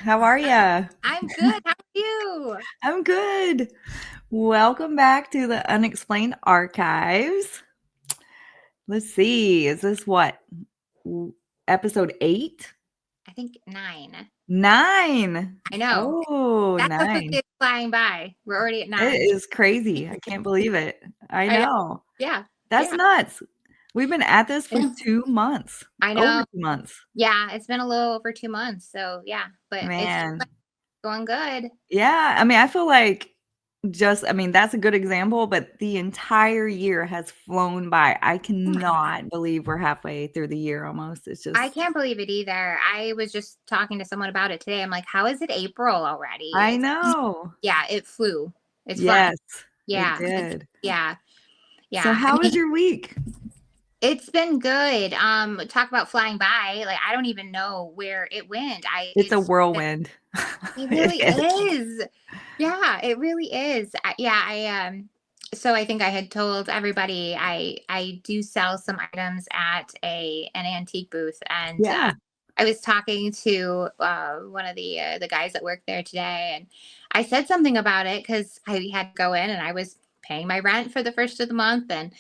How are ya? I'm good. How are you? I'm good. Welcome back to the Unexplained Archives. Let's see, is this what? Episode 8? I think 9. 9. I know. Oh, That's a quick 9. day flying by. We're already at 9. It is crazy. I can't believe it. I I know. know. Yeah. That's Yeah. nuts. We've been at this for Yeah. 2 months. I Over know. 2 months. Yeah. It's been a little over 2 months. So, yeah. But it's Man. going good. Yeah, I feel like that's a good example, but the entire year has flown by. I Oh my God. cannot believe we're halfway through the year almost. It's I just can't believe it either. I was just talking to someone about it today. I'm like, how is it April already? I know. Yeah, it flew. It's flying. Yes, it Yeah. did. Yeah. So Yeah. I how was mean, your week? it's been good. Talk about flying by. Like, I don't even know where it went. It's a whirlwind. It It really is. is. Yeah, it really is. Yeah, so I think I had told everybody I do sell some items at an antique booth, and Yeah. I was talking to one of the guys that work there today, and I said something about it because I had to go in and I was paying my rent for the first of the month, and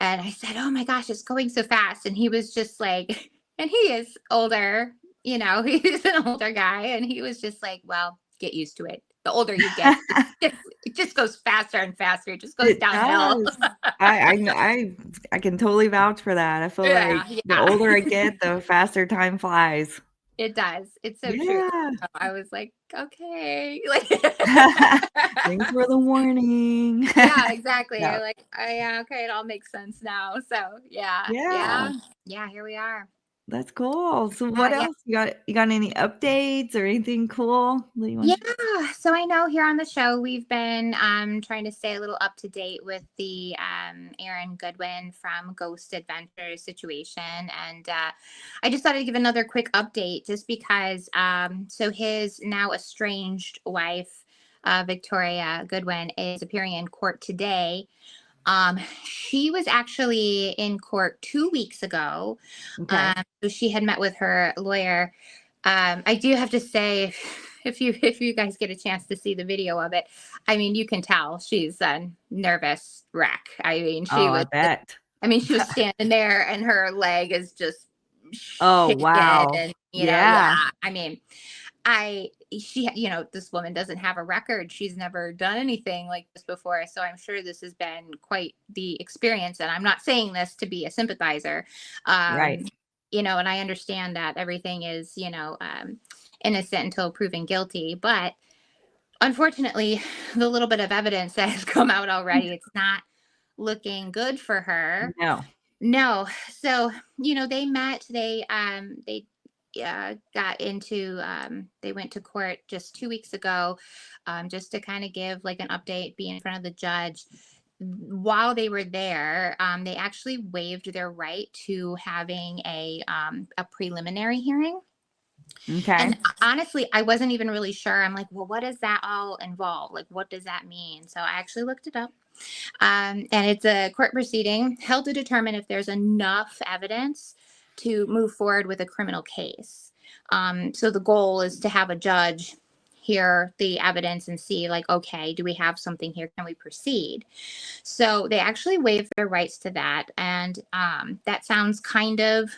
I said, "Oh my gosh, it's going so fast." And he was just like, and he is older, he's an older guy. And he was just like, "Well, get used to it. The older you get, it just goes faster and faster. It just goes It downhill." does. I can totally vouch for that. I feel like Yeah, the yeah, older I get, the faster time flies. it does. It's so true. Yeah. So I was like, okay. Like, Thanks for the warning. yeah, exactly. Yeah. Yeah, okay, it all makes sense now. So yeah, Yeah, yeah, yeah, here we are. that's cool. So Yeah, what yeah. else? You got any updates or anything cool that you Yeah, want to so I know here on the show we've been trying to stay a little up to date with the Aaron Goodwin from Ghost Adventures situation, and I just thought I'd give another quick update just because so his now estranged wife, Victoria Goodwin, is appearing in court today. She was actually in court 2 weeks ago. Okay. So she had met with her lawyer. I do have to say, if you guys get a chance to see the video of it, I mean, you can tell she's a nervous wreck. I mean, Oh, I bet. she was standing there and her leg is just Oh, shaking, wow. and Yeah, yeah. I mean, she, this woman doesn't have a record. She's never done anything like this before. So I'm sure this has been quite the experience. And I'm not saying this to be a sympathizer. right. Um, and I understand that everything is, innocent until proven guilty. But unfortunately, the little bit of evidence that has come out already, it's not looking good for her. No. No. So, they met, they got into, they went to court just 2 weeks ago, just to kind of give like an update, be in front of the judge. While they were there, they actually waived their right to having a preliminary hearing. Okay. And honestly, I wasn't even really sure. I'm like, well, what does that all involve? Like, what does that mean? So I actually looked it up. And it's a court proceeding held to determine if there's enough evidence to move forward with a criminal case. So the goal is to have a judge hear the evidence and see, like, okay, do we have something here? Can we proceed? So they actually waived their rights to that. And that sounds kind of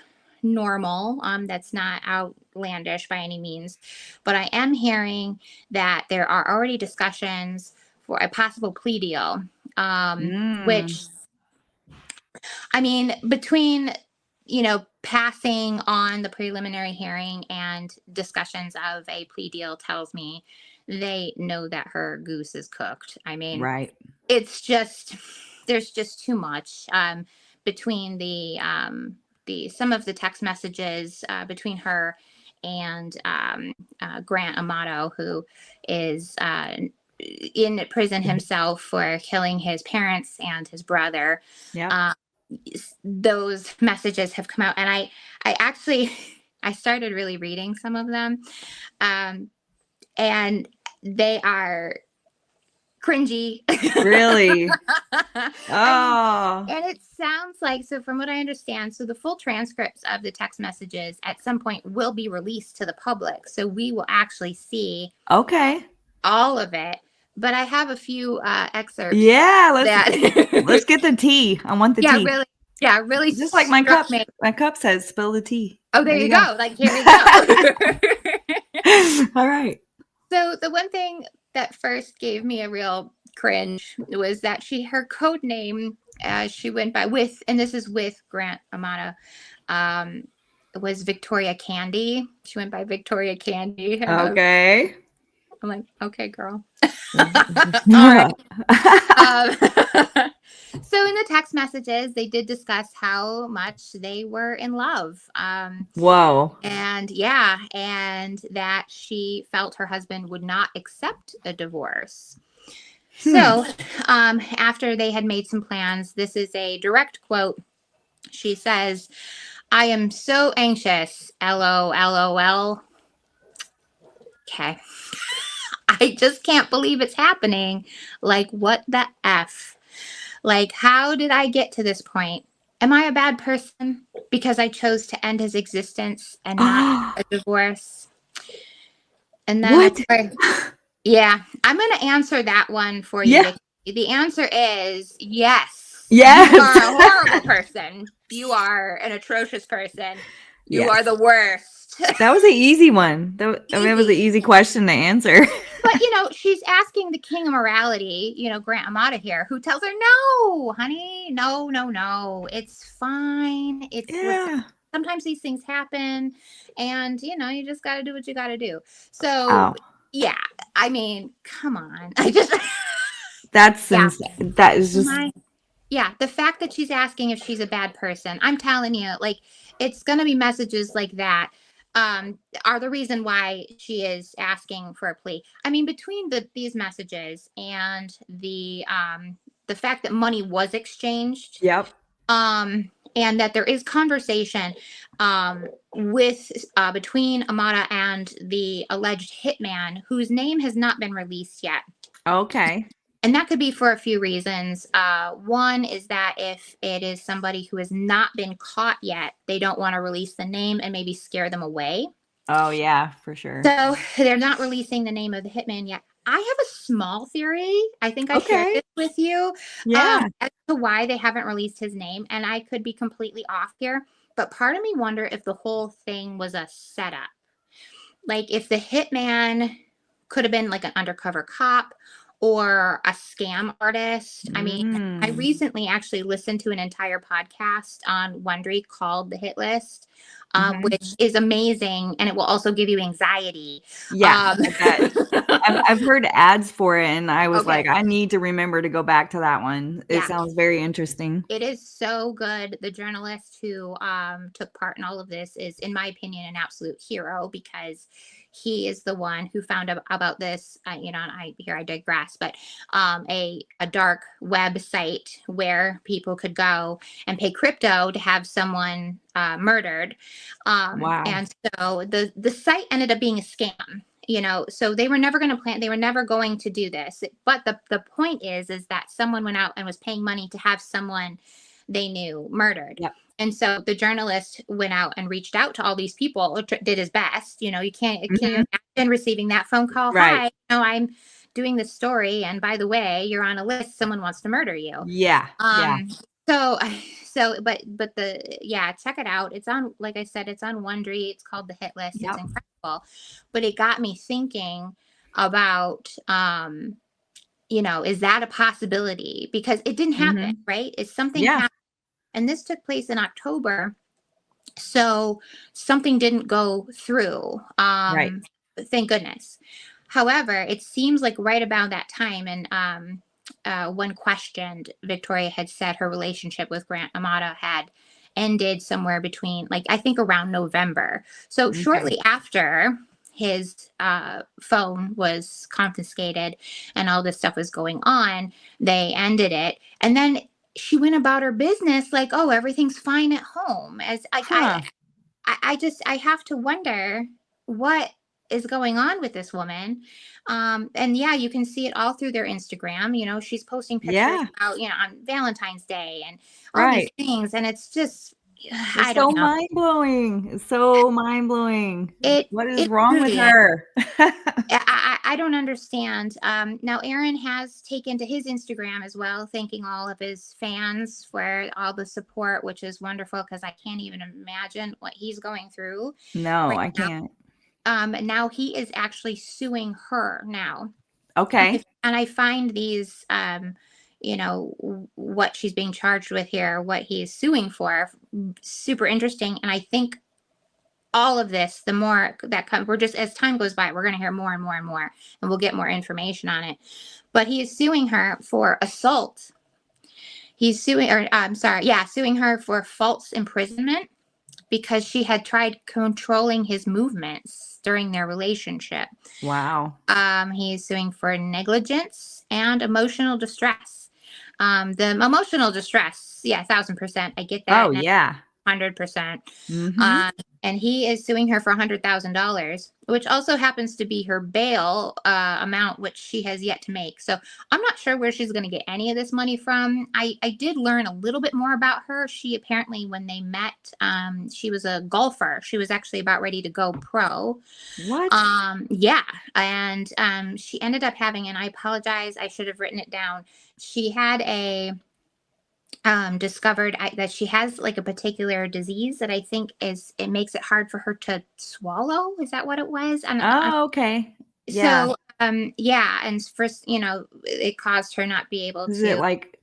normal. That's not outlandish by any means. But I am hearing that there are already discussions for a possible plea deal, Mm, which, I mean, between, passing on the preliminary hearing and discussions of a plea deal tells me they know that her goose is cooked. I mean, right. it's just, there's just too much between the some of the text messages between her and Grant Amato, who is in prison himself for killing his parents and his brother. Yep. uh, those messages have come out, and I actually I started really reading some of them, um, and they are cringy. Really? I mean, Oh, and it sounds like, so from what I understand, so the full transcripts of the text messages at some point will be released to the public. So we will actually see okay. all of it. But I have a few excerpts Yeah, let's that, get the tea. I want the tea. yeah, really Just like struck me. my cup says, spill the tea. Oh, there There you you go. go. Like, here we go. All right. So the one thing that first gave me a real cringe was that her code name, she went by with, and this is with Grant Amato, was Victoria Candy. She went by Victoria Candy. And Okay. I'm like, okay, girl. All right. Yeah. So in the text messages, they did discuss how much they were in love. Whoa. And that she felt her husband would not accept a divorce. So, after they had made some plans, this is a direct quote. She says, "I am so anxious. LOL. Okay. I just can't believe it's happening. Like, what the F? Like, how did I get to this point? Am I a bad person because I chose to end his existence and not a divorce?" And then, What? yeah, I'm going to answer that one for you, Yeah. Vicky. The answer is yes. Yes. You are a horrible person. You are an atrocious person. You are the worst. That was an easy one. That was an easy question to answer. But, she's asking the king of morality, Grant Amato here, who tells her, no, honey, no. It's fine. Listen, sometimes these things happen and, you just got to do what you got to do. So, yeah, I mean, come on. That's insane. That is just. The fact that she's asking if she's a bad person, I'm telling you, like, it's going to be messages like that are the reason why she is asking for a plea. I mean, between these messages and the fact that money was exchanged. Yep. And that there is conversation with between Amata and the alleged hitman, whose name has not been released yet. Okay. And that could be for a few reasons. One is that if it is somebody who has not been caught yet, they don't want to release the name and maybe scare them away. Oh, yeah, for sure. So they're not releasing the name of the hitman yet. I have a small theory. I think I shared this with you. Yeah. As to why they haven't released his name. And I could be completely off here. But part of me wonder if the whole thing was a setup. Like if the hitman could have been like an undercover cop or a scam artist. I mean, I recently actually listened to an entire podcast on Wondery called The Hit List, which is amazing. And it will also give you anxiety. Yeah, I've heard ads for it, and I was like, I need to remember to go back to that one. It sounds very interesting. It is so good. The journalist who took part in all of this is, in my opinion, an absolute hero because he is the one who found out about this. And I digress, but a dark website where people could go and pay crypto to have someone murdered. Wow. And so the site ended up being a scam. So they were never going to they were never going to do this. But the point is that someone went out and was paying money to have someone they knew murdered. Yep. And so the journalist went out and reached out to all these people, did his best. You can't imagine receiving that phone call. Right. Hi, I'm doing this story. And by the way, you're on a list. Someone wants to murder you. Yeah. But check it out. It's on, like I said, it's on Wondery. It's called The Hit List. It's incredible. But it got me thinking about, is that a possibility? Because it didn't happen, right? It's something happened. And this took place in October. So something didn't go through. Right. Thank goodness. However, it seems like right about that time, and when questioned, Victoria had said her relationship with Grant Amato had ended somewhere between, I think around November. So shortly after his phone was confiscated and all this stuff was going on, they ended it. And then she went about her business like, oh, everything's fine at home. As I have to wonder what is going on with this woman? And yeah, you can see it all through their Instagram. You know, she's posting pictures Yeah. out, you know, on Valentine's Day and all these Right. things. And it's just, I It's don't so know. mind-blowing. It's so mind-blowing. What is It wrong with truly is. her? I don't understand. Now, Aaron has taken to his Instagram as well, thanking all of his fans for all the support, which is wonderful because I can't even imagine what he's going through No, right I now. can't. Now he is actually suing her now. Okay. And I find these, you know, what she's being charged with here, what he's suing for, super interesting. And I think all of this, the more that comes, we're just, as time goes by, we're going to hear more and more and more, and we'll get more information on it. But he is suing her for assault. He's suing, or I'm sorry, yeah, suing her for false imprisonment because she had tried controlling his movements during their relationship. Wow. He's suing for negligence and emotional distress. The emotional distress, yeah, 1,000%. I get that. Oh, yeah. 100%. Mhm. And he is suing her for $100,000, which also happens to be her bail amount, which she has yet to make. So I'm not sure where she's going to get any of this money from. I did learn a little bit more about her. She apparently, when they met, she was a golfer. She was actually about ready to go pro. What? Yeah. And she ended up having, and I apologize, I should have written it down. She had a discovered that she has like a particular disease that I think it makes it hard for her to swallow. Is that what it was? And Oh, okay. Yeah. so yeah, and first, you know, it caused her not be able Is it to like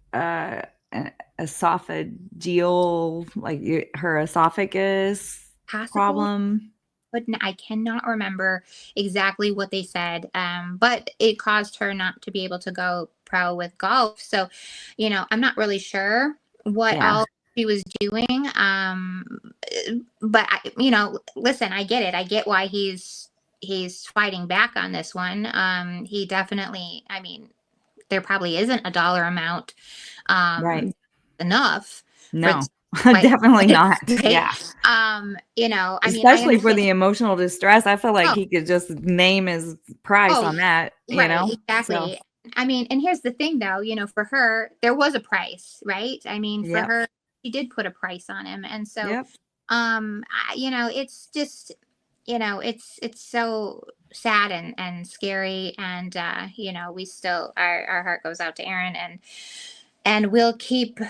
esophageal, like her esophagus possible. problem? But I cannot remember exactly what they said. But it caused her not to be able to go pro with golf. So, you know, I'm not really sure what Yeah. all she was doing. But you know, listen, I get it. I get why he's fighting back on this one. He definitely. I mean, there probably isn't a dollar amount Right. enough for No. like Definitely not. Yeah. right. You know, I mean, I Especially for understand. the emotional distress. I feel like Oh, he could just name his price oh, on that, you right, know? So, exactly. I mean, and here's the thing though, you know, for her, there was a price, right? I mean, for yep. her, she did put a price on him. And so, Yep. you know, it's just, you know, it's so sad and scary. And, you know, we still, our heart goes out to Aaron and we'll keep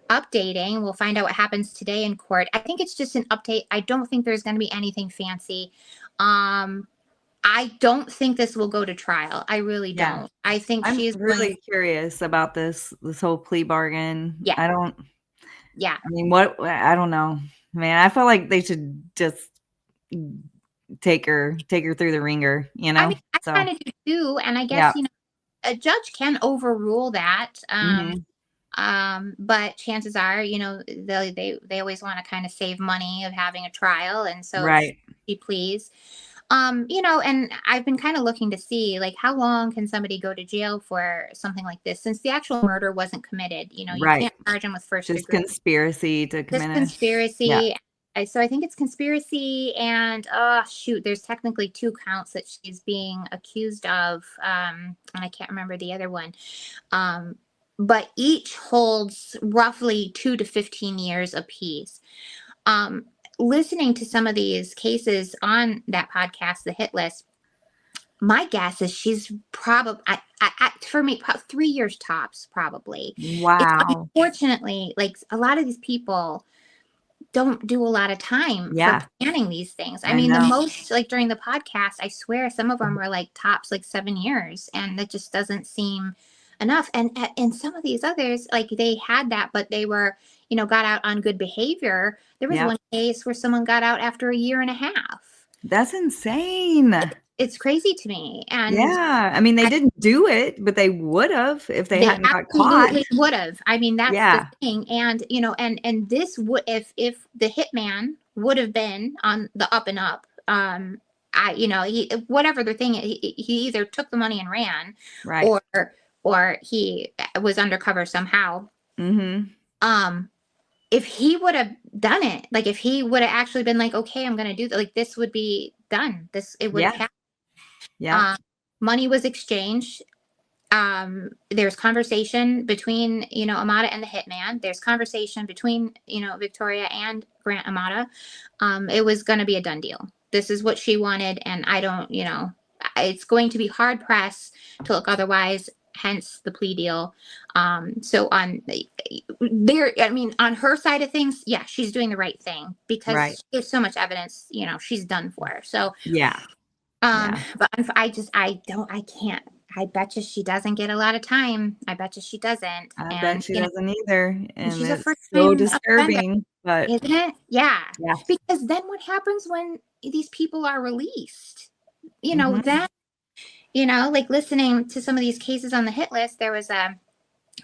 updating. We'll find out what happens today in court. I think it's just an update. I don't think there's going to be anything fancy. I don't think this will go to trial. I really Yeah. don't. I think I'm she's going, really curious about this whole plea bargain. yeah, yeah. I mean, I don't know. Man, I feel like they should just take her through the ringer, you I know? mean, I So, kind of do too. And I yeah. guess, you know, a judge can overrule that. Mhm. But chances are, you know, they always want to kind of save money of having a trial. And so Right. she please. You know, and I've been kind of looking to see like how long can somebody go to jail for something like this since the actual murder wasn't committed. You know, you Right. can't charge them with first Just degree. conspiracy to This commit a yeah. conspiracy. So I think it's conspiracy and oh shoot, there's technically two counts that she's being accused of. And I can't remember the other one. Um, but each holds roughly 2 to 15 years apiece. Um, Listening to some of these cases on that podcast, The Hit List, my guess is she's probably, for me, 3 years tops, probably. It's Wow. unfortunately like a lot of these people don't do a lot of time for Yeah, planning these things. I I mean, the know. most like during the podcast, I swear some of them were like tops like 7 years, and that just doesn't seem enough. And some of these others, like they had that, but they were, you know, got out on good behavior. There was Yep. one case where someone got out after a year and a half. That's insane. It's crazy to me. And Yeah. I mean, they didn't do it, but they would've if they they hadn't got caught. absolutely would have. I mean, that's the Yeah. thing. And you know, and this would if the hitman would have been on the up and up, I you know, he whatever the thing he either took the money and ran Right. or or he was undercover somehow. Mhm. Um if he would have done it, like if he would have actually been like, okay, I'm gonna do that, like this would be done. This it would have Yeah. happened. Yeah. Money was exchanged. There's conversation between, Amata and the hitman. There's conversation between, Victoria and Grant Amata. It was going to be a done deal. This is what she wanted, and I don't, it's going to be hard pressed to look otherwise. Hence the plea deal. So on there, I mean, on her side of things, yeah, she's doing the right thing Right. because there's so much evidence, she's done for. So, Yeah. Yeah. but I can't. I bet you she doesn't get a lot of time. I bet you she doesn't. I bet And, she doesn't either, and and she's a it's first so time offender, disturbing, but isn't it? Yeah. yeah. Because then what happens when these people are released? Mhm. Then, like listening to some of these cases on the hit list, there was a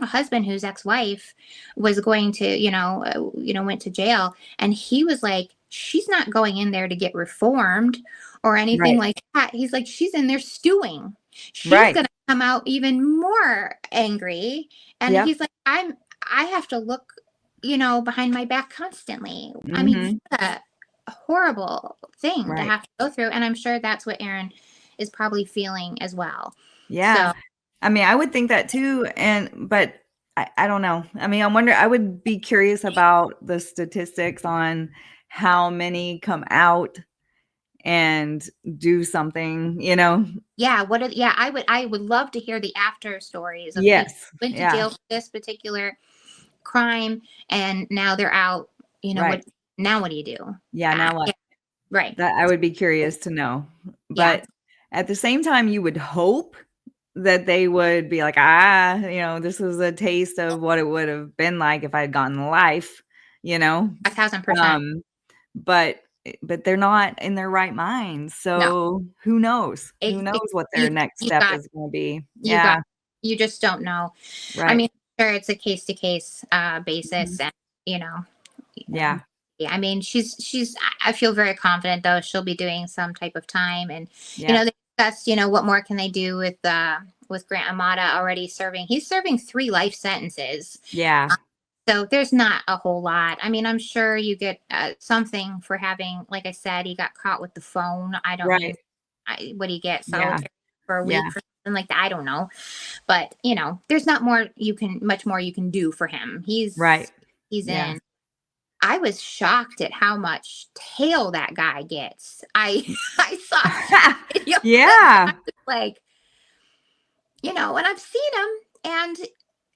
husband whose ex-wife was going to, went to jail, and he was like, she's not going in there to get reformed or anything Right. like that. He's like, she's in there stewing. She's Right. going to come out even more angry. And Yep. he's like, I have to look, behind my back constantly. I mean, Mhm. what a horrible thing to Right. have to go through. And I'm sure that's what Aaron is probably feeling as well. Yeah. So I mean, I would think that too, but I don't know. I mean, I would be curious about the statistics on how many come out and do something, you know? yeah, I would love to hear the after stories of people Yes. who went to Yeah. jail for this particular crime and now they're out. Right. What do you do? Yeah, now what? Yeah, right. That I would be curious to know. Yeah, But at the same time, you would hope that they would be like, this was a taste of what it would have been like if I had gotten life, you know? 1,000%. Um, but but they're not in their right minds. No, So who knows? Who it, knows what their you next you step got is gonna be. you got Yeah, you just don't know. I right. mean, sure, it's a case to case basis, Mhm. and you know, Yeah, yeah, I mean, I feel very confident though she'll be doing some type of time, and yeah, they discussed, what more can they do with Grant Amata already serving. He's serving 3 life sentences, yeah, so there's not a whole lot. I mean, I'm sure you get something for having, like I said, he got caught with the phone. I don't right. even, what do you get, Yeah, solitary for a yeah, week or something like that? I don't know, but there's not much more you can do for him. right. He's Yeah. in. I was shocked at how much tail that guy gets. I saw videos of it. I Yeah. was like, and I've seen him and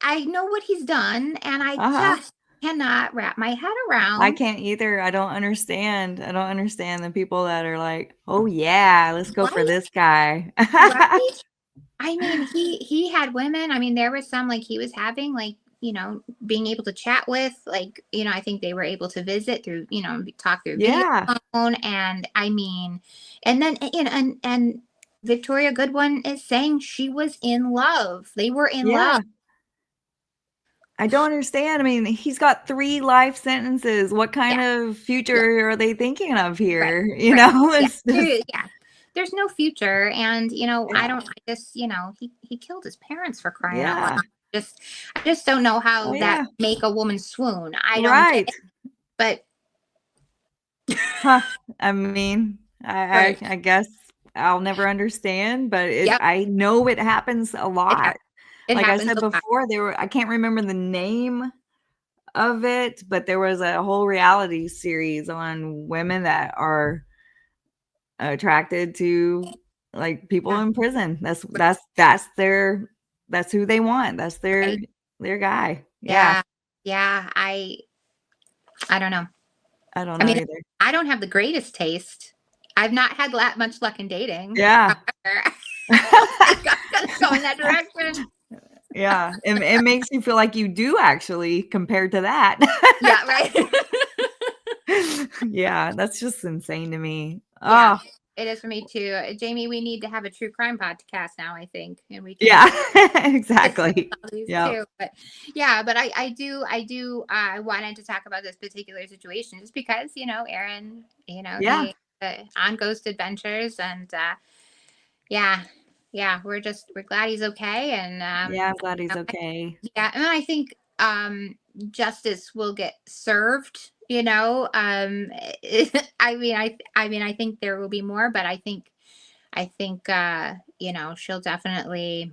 I know what he's done, and I Uh-huh. just cannot wrap my head I around can't either. I don't understand. I don't understand the people that are like, "Oh, yeah, let's go for what this guy." right. I mean, he had women. I mean, there was some like he was having like being able to chat with, like I think they were able to visit through talk through video Yeah, phone, and I mean, and then and Victoria Goodwin is saying she was in love. They were in love. yeah. I don't understand. I mean, he's got 3 life sentences. What kind Yeah, of yeah, future are they thinking of right, here? right. Yeah, It's just yeah. There's no future, and I yeah, don't. I just he killed his parents for crying out loud. yeah. Just I just don't know Oh, how that yeah. make a woman swoon. I don't get Right. it, but Huh. I mean, right. I guess I'll never understand, but Yep. I know it happens a It lot. happens. It Like I happens said a lot. before, I can't remember the name of it, but there was a whole reality series on women that are attracted to like people Yeah. in prison. Right. That's who they want. That's Right. their guy. Yeah. Yeah. Yeah. I don't know. I don't I know mean, either. I don't have the greatest taste. I've not had that much luck in dating. Yeah. However, I don't think I'm gonna go in that direction. Yeah. It makes you feel like you do actually compared to that. Yeah. Right. Yeah, that's just insane to me. Yeah. Oh, It is for me too. Jamie, we need to have a true crime podcast now, I think, and we can yeah. discuss Exactly. all these Yeah. too. But yeah, but I wanted to talk about this particular situation just because, Aaron, Yeah. he on Ghost Adventures, and yeah, yeah, we're glad he's okay, and Yeah, I'm glad he's know, okay. yeah, and I think justice will get served. I mean, I think there will be more, but I think I think, she'll definitely,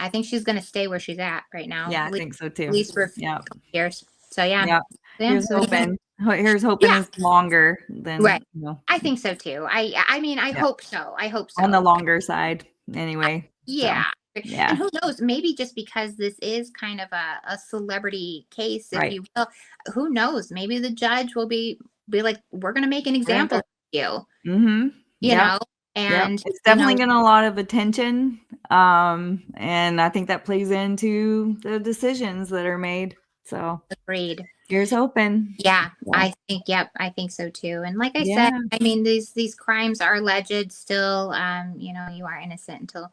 I think she's going to stay where she's at right now, Yeah, I think so at too. least for a Yeah. couple years. So, yeah. Yeah. Yeah. Here's So, hoping. Here's hoping yeah. it's longer Right. than, I think so too. I mean, I yeah, hope so. I hope on the so. longer side anyway. So, Yeah. And yeah, who knows? Maybe just because this is kind of a celebrity case, if right. you will, who knows? Maybe the judge will be like, we're going to make an We're gonna example go. of you, Mhm. you Yep. know, Yep. and, It's definitely getting a lot of attention. And I think that plays into the decisions that are made. So, agreed. here's hoping. Yeah, So, yep, I think so too. And like I said, yeah. I mean, these crimes are alleged still. You are innocent until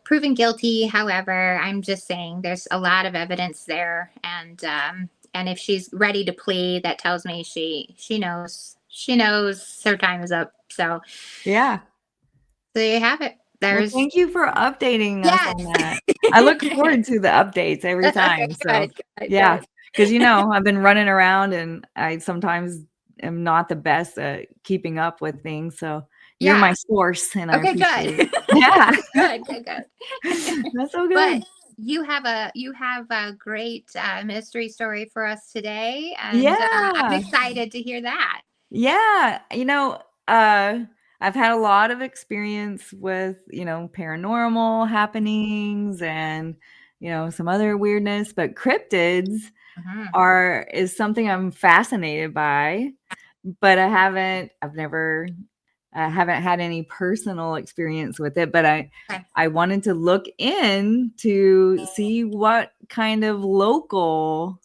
proven guilty. However, I'm just saying there's a lot of evidence there, and if she's ready to plead, that tells me she knows her time is up. So Yeah. there you have it. Well, There's thank you for updating us yes. on that. I look forward to the updates every Okay, time. So, good, good, yeah, good. because I've been running around and I sometimes am not the best at keeping up with things. So, you're Yeah. my source and I Okay, appreciate it. good. Yeah. Good, good, good. That's so But good. you have a great mystery story for us today, and I'm Yeah. excited to hear that. Yeah. Uh, I've had a lot of experience with, paranormal happenings and, some other weirdness, but cryptids Mhm. is something I'm fascinated by, but I haven't had any personal experience with it, but Okay. I wanted to look in to see what kind of local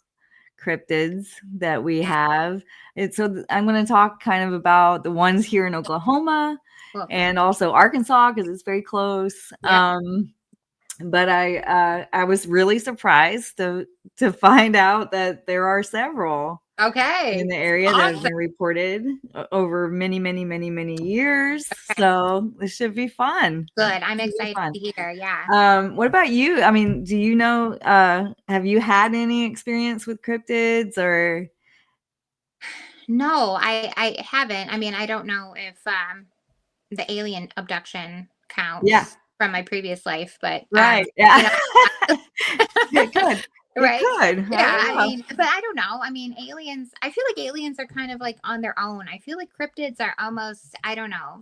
cryptids that we Yeah. have. I'm going to talk kind of about the ones here in Oklahoma Cool. and also Arkansas because it's very close. Yep. But I was really surprised to find out that there are several in Okay. the area that have Awesome. been reported over many, many, many, many years. Okay. So this should be fun. Good. I'm Should be excited fun. to hear. Yeah. What about you? I mean, do you know, have you had any experience with cryptids or? No, I haven't. I mean, I don't know if the alien abduction Yeah, counts from my previous life, but right. you Yeah. know, It could. It right? could. I Yeah, don't I know. mean, but I don't know. I mean, aliens, I feel like aliens are kind of like on their own. I feel like cryptids are almost, I don't know,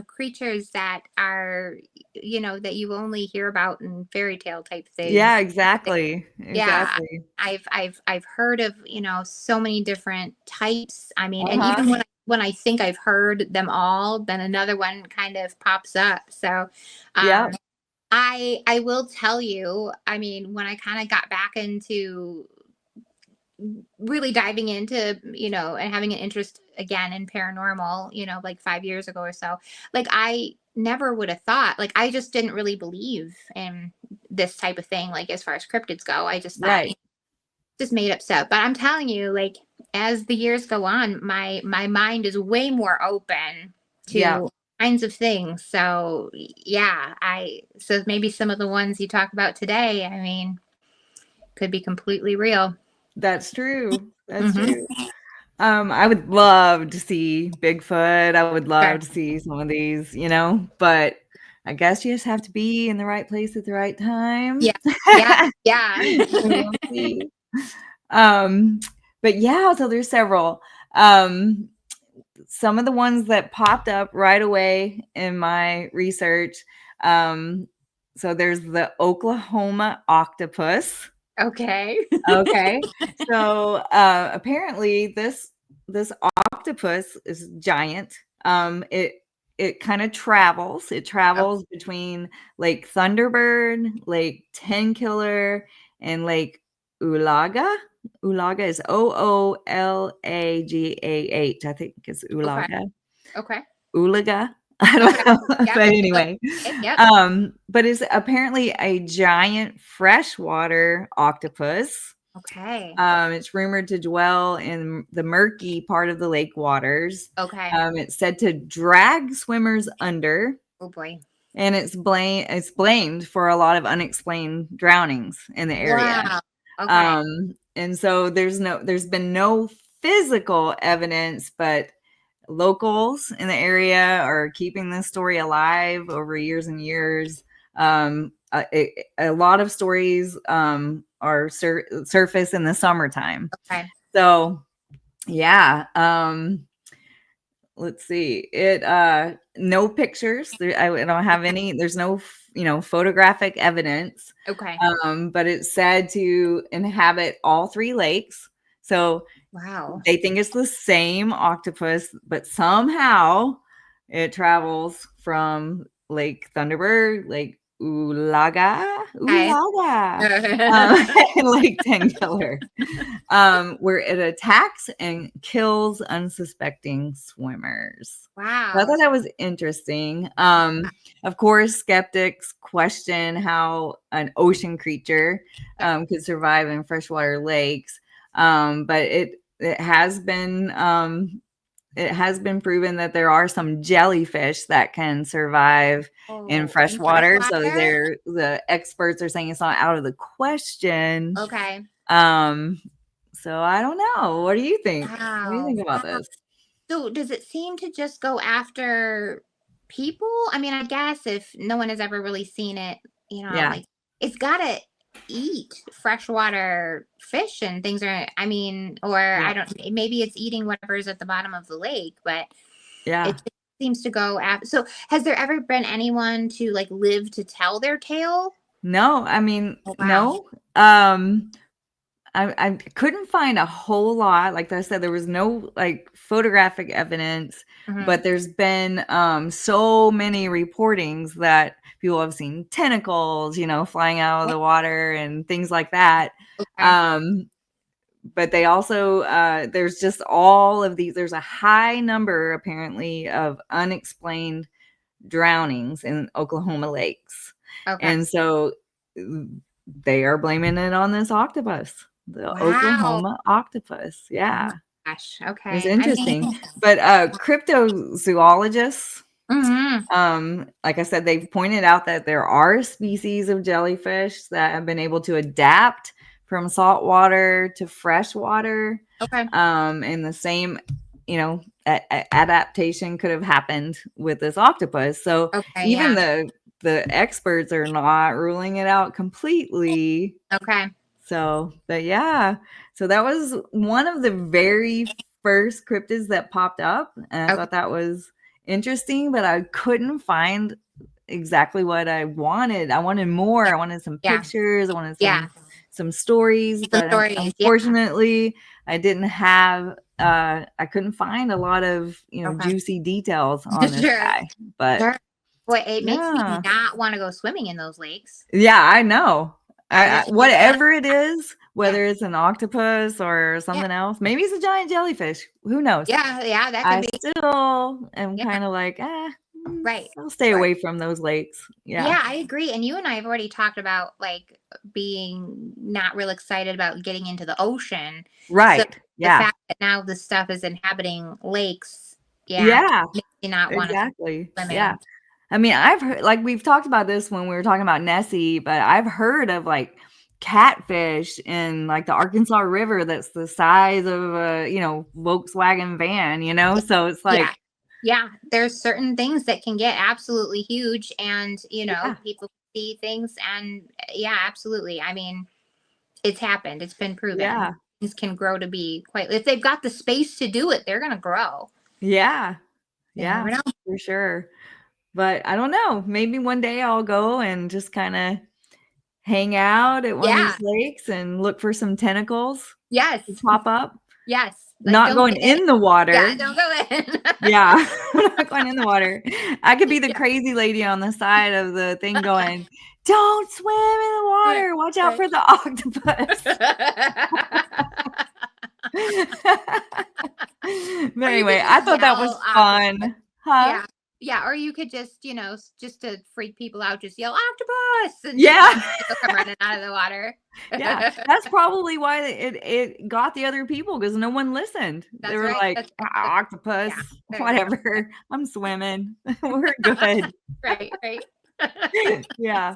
creatures that are, that you only hear about in fairy tale type Yeah, things. exactly. Yeah. Exactly. I've heard of, so many different types. I mean, and Uh-huh. even when I think I've heard them all, then another one kind of pops up. So, um, Yep. I will tell you, I mean, when I kind of got back into really diving into, and having an interest again in paranormal, like 5 years ago or so, like I never would have thought, like I just didn't really believe in this type of thing, like as far as cryptids go. I just thought, Right. just made up stuff. But I'm telling you, like as the years go on, my mind is way more open Yeah. to kinds of things. So yeah, so maybe some of the ones you talk about today, I mean, could be completely real. That's true. That's Hmm. true. I would love to see Bigfoot. I would Sure. love to see some of these, but I guess you just have to be in the right place at the right time. Yeah. Yeah. Yeah. And we'll see. Um, but yeah, so there's several. Um, some of the ones that popped up right away in my research. Um, so there's the Oklahoma Octupus. Okay. Okay. So apparently this octopus is giant. It kind of travels. It Oh, travels between Lake Thunderbird, Lake Tenkiller, and Lake Ulaga. Ulaga is Oolagah. I think it's okay. Ulaga. Okay. Ulaga. I Okay. don't know. Yep. But anyway, Okay. Yep. but it's apparently a giant freshwater octopus. Okay. It's rumored to dwell in the murky part of the lake waters. Okay. It's said to drag swimmers under, Oh boy. and it's blamed for a lot of unexplained drownings in the area. Wow. Okay. And so there's been no physical evidence, but locals in the area are keeping this story alive over years and years. A lot of stories are surface in the summertime. Okay. So yeah, let's see. No pictures. I don't have any. There's no photographic evidence. Okay. But it's said to inhabit all three lakes. So Wow. they think it's the same octopus, but somehow it travels from Lake Thunderbird, Lake Ulaga, Okay. and Lake Tangiller, where it attacks and kills unsuspecting swimmers. So I Wow. thought that was interesting. Of course, skeptics question how an ocean creature could survive in freshwater lakes, but it has been proven that there are some jellyfish that can survive in fresh water. So the experts are saying it's not out of the question. Okay. So I don't know. What do you think? What do you Wow. think about this? So does it seem to just go after people? I mean, I guess if no one has ever really seen it, Yeah. like it's gotta eat freshwater fish and things are, I mean, or Yeah. I don't, maybe it's eating whatever's at the bottom of the lake, but Yeah. it just seems to go after. So has there ever been anyone to like live to tell their tale? No, I mean, Oh, wow. no. I couldn't find a whole lot. Like I said, there was no like photographic evidence, Mhm. but there's been so many reportings that people have seen tentacles, flying out of the water and things like that. Okay. But they also there's just all of these. There's a high number apparently of unexplained drownings in Oklahoma lakes, Okay. and so they are blaming it on this octopus. The Wow. Oklahoma octopus. Oh my Yeah. gosh. It's Okay. I interesting. mean, But cryptozoologists, mhm. like I said, they've pointed out that there are species of jellyfish that have been able to adapt from salt water to fresh water. Okay. And the same, adaptation could have happened with this octopus. So Okay. even Yeah. the experts are not ruling it out completely. Okay. So, but yeah, so that was one of the very first cryptids that popped up, and I Okay. thought that was interesting, but I couldn't find exactly what I wanted. I wanted more. I wanted some Yeah. pictures. I wanted Yeah. some stories, Some but stories. Yeah. unfortunately, I didn't have. I couldn't find a lot of Okay. juicy details on this Sure. guy. But Sure. Boy, it makes me yeah, not want to go swimming in those lakes. yeah, I know. I just feel like, Whatever it is, yeah. whether it's an octopus or Yeah. something else, maybe it's a giant jellyfish. Who knows? Yeah. Yeah. That could I be. still am Yeah. kind of like, Right. I'll stay Right. away from those lakes. Yeah. Yeah, I agree. And you and I have already talked about like being not real excited about getting into the ocean. So Right. the Yeah. fact that now this stuff is inhabiting lakes, yeah, Yeah. makes me not want to Exactly. swim Yeah. in. I mean, I've heard, like, we've talked about this when we were talking about Nessie, but I've heard of like catfish in like the Arkansas River that's the size of a, Volkswagen van, So it's Yeah. like, Yeah. There's certain things that can get absolutely huge and, yeah. people see things and yeah, absolutely. I mean, it's happened. It's been proven. Yeah. Things can grow to be quite, if they've got the space to do it, they're going to grow. Yeah. You Yeah, never know. for sure. But I don't know. Maybe one day I'll go and just kind of hang out at one of Yeah. these lakes and look for some tentacles to Yes. pop up. Yes. Like, Not don't going get in. in the Yeah, water. don't go in. Yeah, I'm not going in the water. I could be the Yeah. crazy lady on the side of the thing going, "Don't swim in the Right, water. Watch out right. for the octopus." But Or you could anyway, I just thought that was yell octopus. fun. Huh? Yeah. Yeah, or you could just, just to freak people out, just yell octopus and Yeah. they'll come running out of the water. Yeah, that's probably why it got the other people because no one listened. They That's were right. like, That's octopus, yeah. There you go. whatever. I'm swimming. We're good. Right, right. Yeah.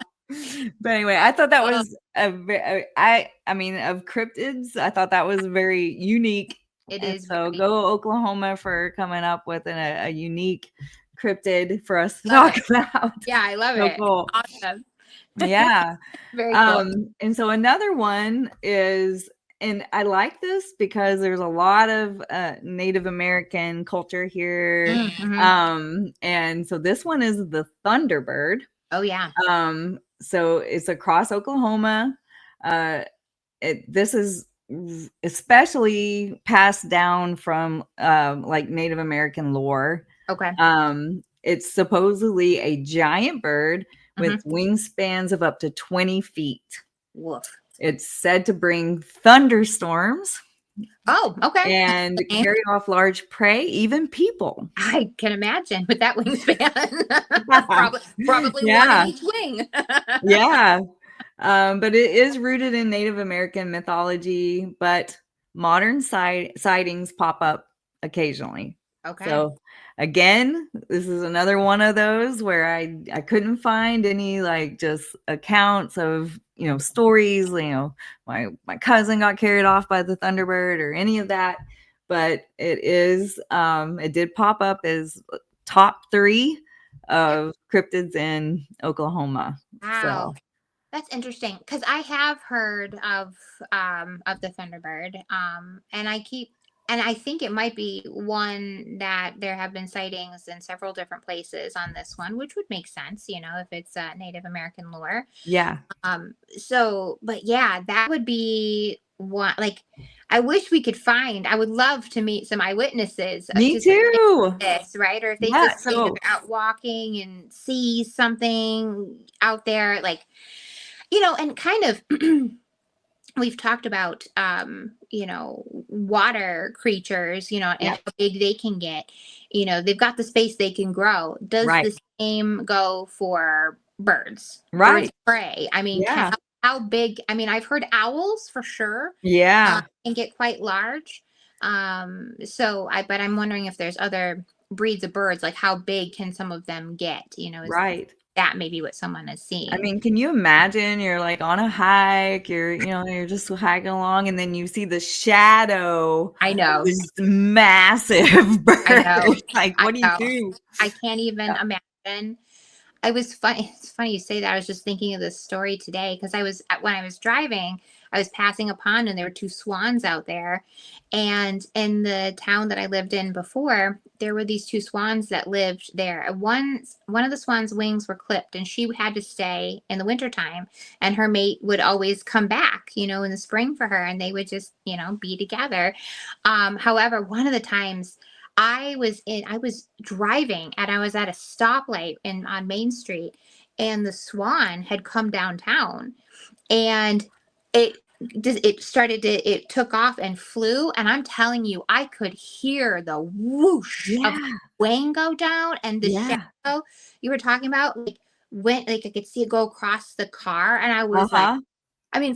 But anyway, I thought that Oh, was I mean, of cryptids, I thought that was very unique It And is so very go Oklahoma for coming up with a unique cryptid for us to love talk it. about. Yeah, I love So it. cool. Awesome. Yeah. Very cool. And so another one is, and I like this because there's a lot of Native American culture here. Mm-hmm. And so this one is the Thunderbird. Oh yeah. So it's across Oklahoma. This is especially passed down from like Native American lore. Okay. It's supposedly a giant bird with Mm-hmm. wingspans of up to 20 feet. Woof. It's said to bring thunderstorms Oh, okay. and carry off large prey, even people. I can imagine with that wingspan. Probably one in Yeah, each wing. yeah. But it is rooted in Native American mythology, but modern sightings pop up occasionally. Okay. So again, this is another one of those where I couldn't find any like just accounts of, stories, my cousin got carried off by the Thunderbird or any of that, but it did pop up as top 3 of cryptids in Oklahoma. Wow. So That's interesting because I have heard of the Thunderbird, and I think it might be one that there have been sightings in several different places on this one, which would make sense, if it's Native American lore. yeah. But yeah, that would be one. Like, I wish we could find. I would love to meet some eyewitnesses Me to see too. this, right? Or if they Yeah, just so they're out walking and see something out there, like and kind of we've talked about water creatures, and yeah, how big they can get. They've got the space they can grow. Does right, the same go for birds right. of prey? I mean, Yeah, how big? I mean, I've heard owls for sure yeah, can get quite large. But I'm wondering if there's other breeds of birds, like how big can some of them get? Is right. that maybe what someone is I seeing? mean, can you imagine you're like on a hike, you're just hiking along and then you see the shadow I of know. this massive I bird. know. Like, I what do you know. do? I can't even Yeah. imagine. I was funny. It's funny you say that. I was just thinking of this story today because when I was driving, I was passing a pond and there were two swans out there. And in the town that I lived in before, there were these two swans that lived there. One of the swan's wings were clipped and she had to stay in the wintertime. And her mate would always come back, in the spring for her, and they would just, be together. However, one of the times I was driving and I was at a stoplight on Main Street, and the swan had come downtown, and it it took off and flew, and I'm telling you, I could hear the whoosh of the Yeah, wing go down, and the yeah. shadow you were talking about, like, went, like, I could see it go across the car, and I was like, Uh-huh.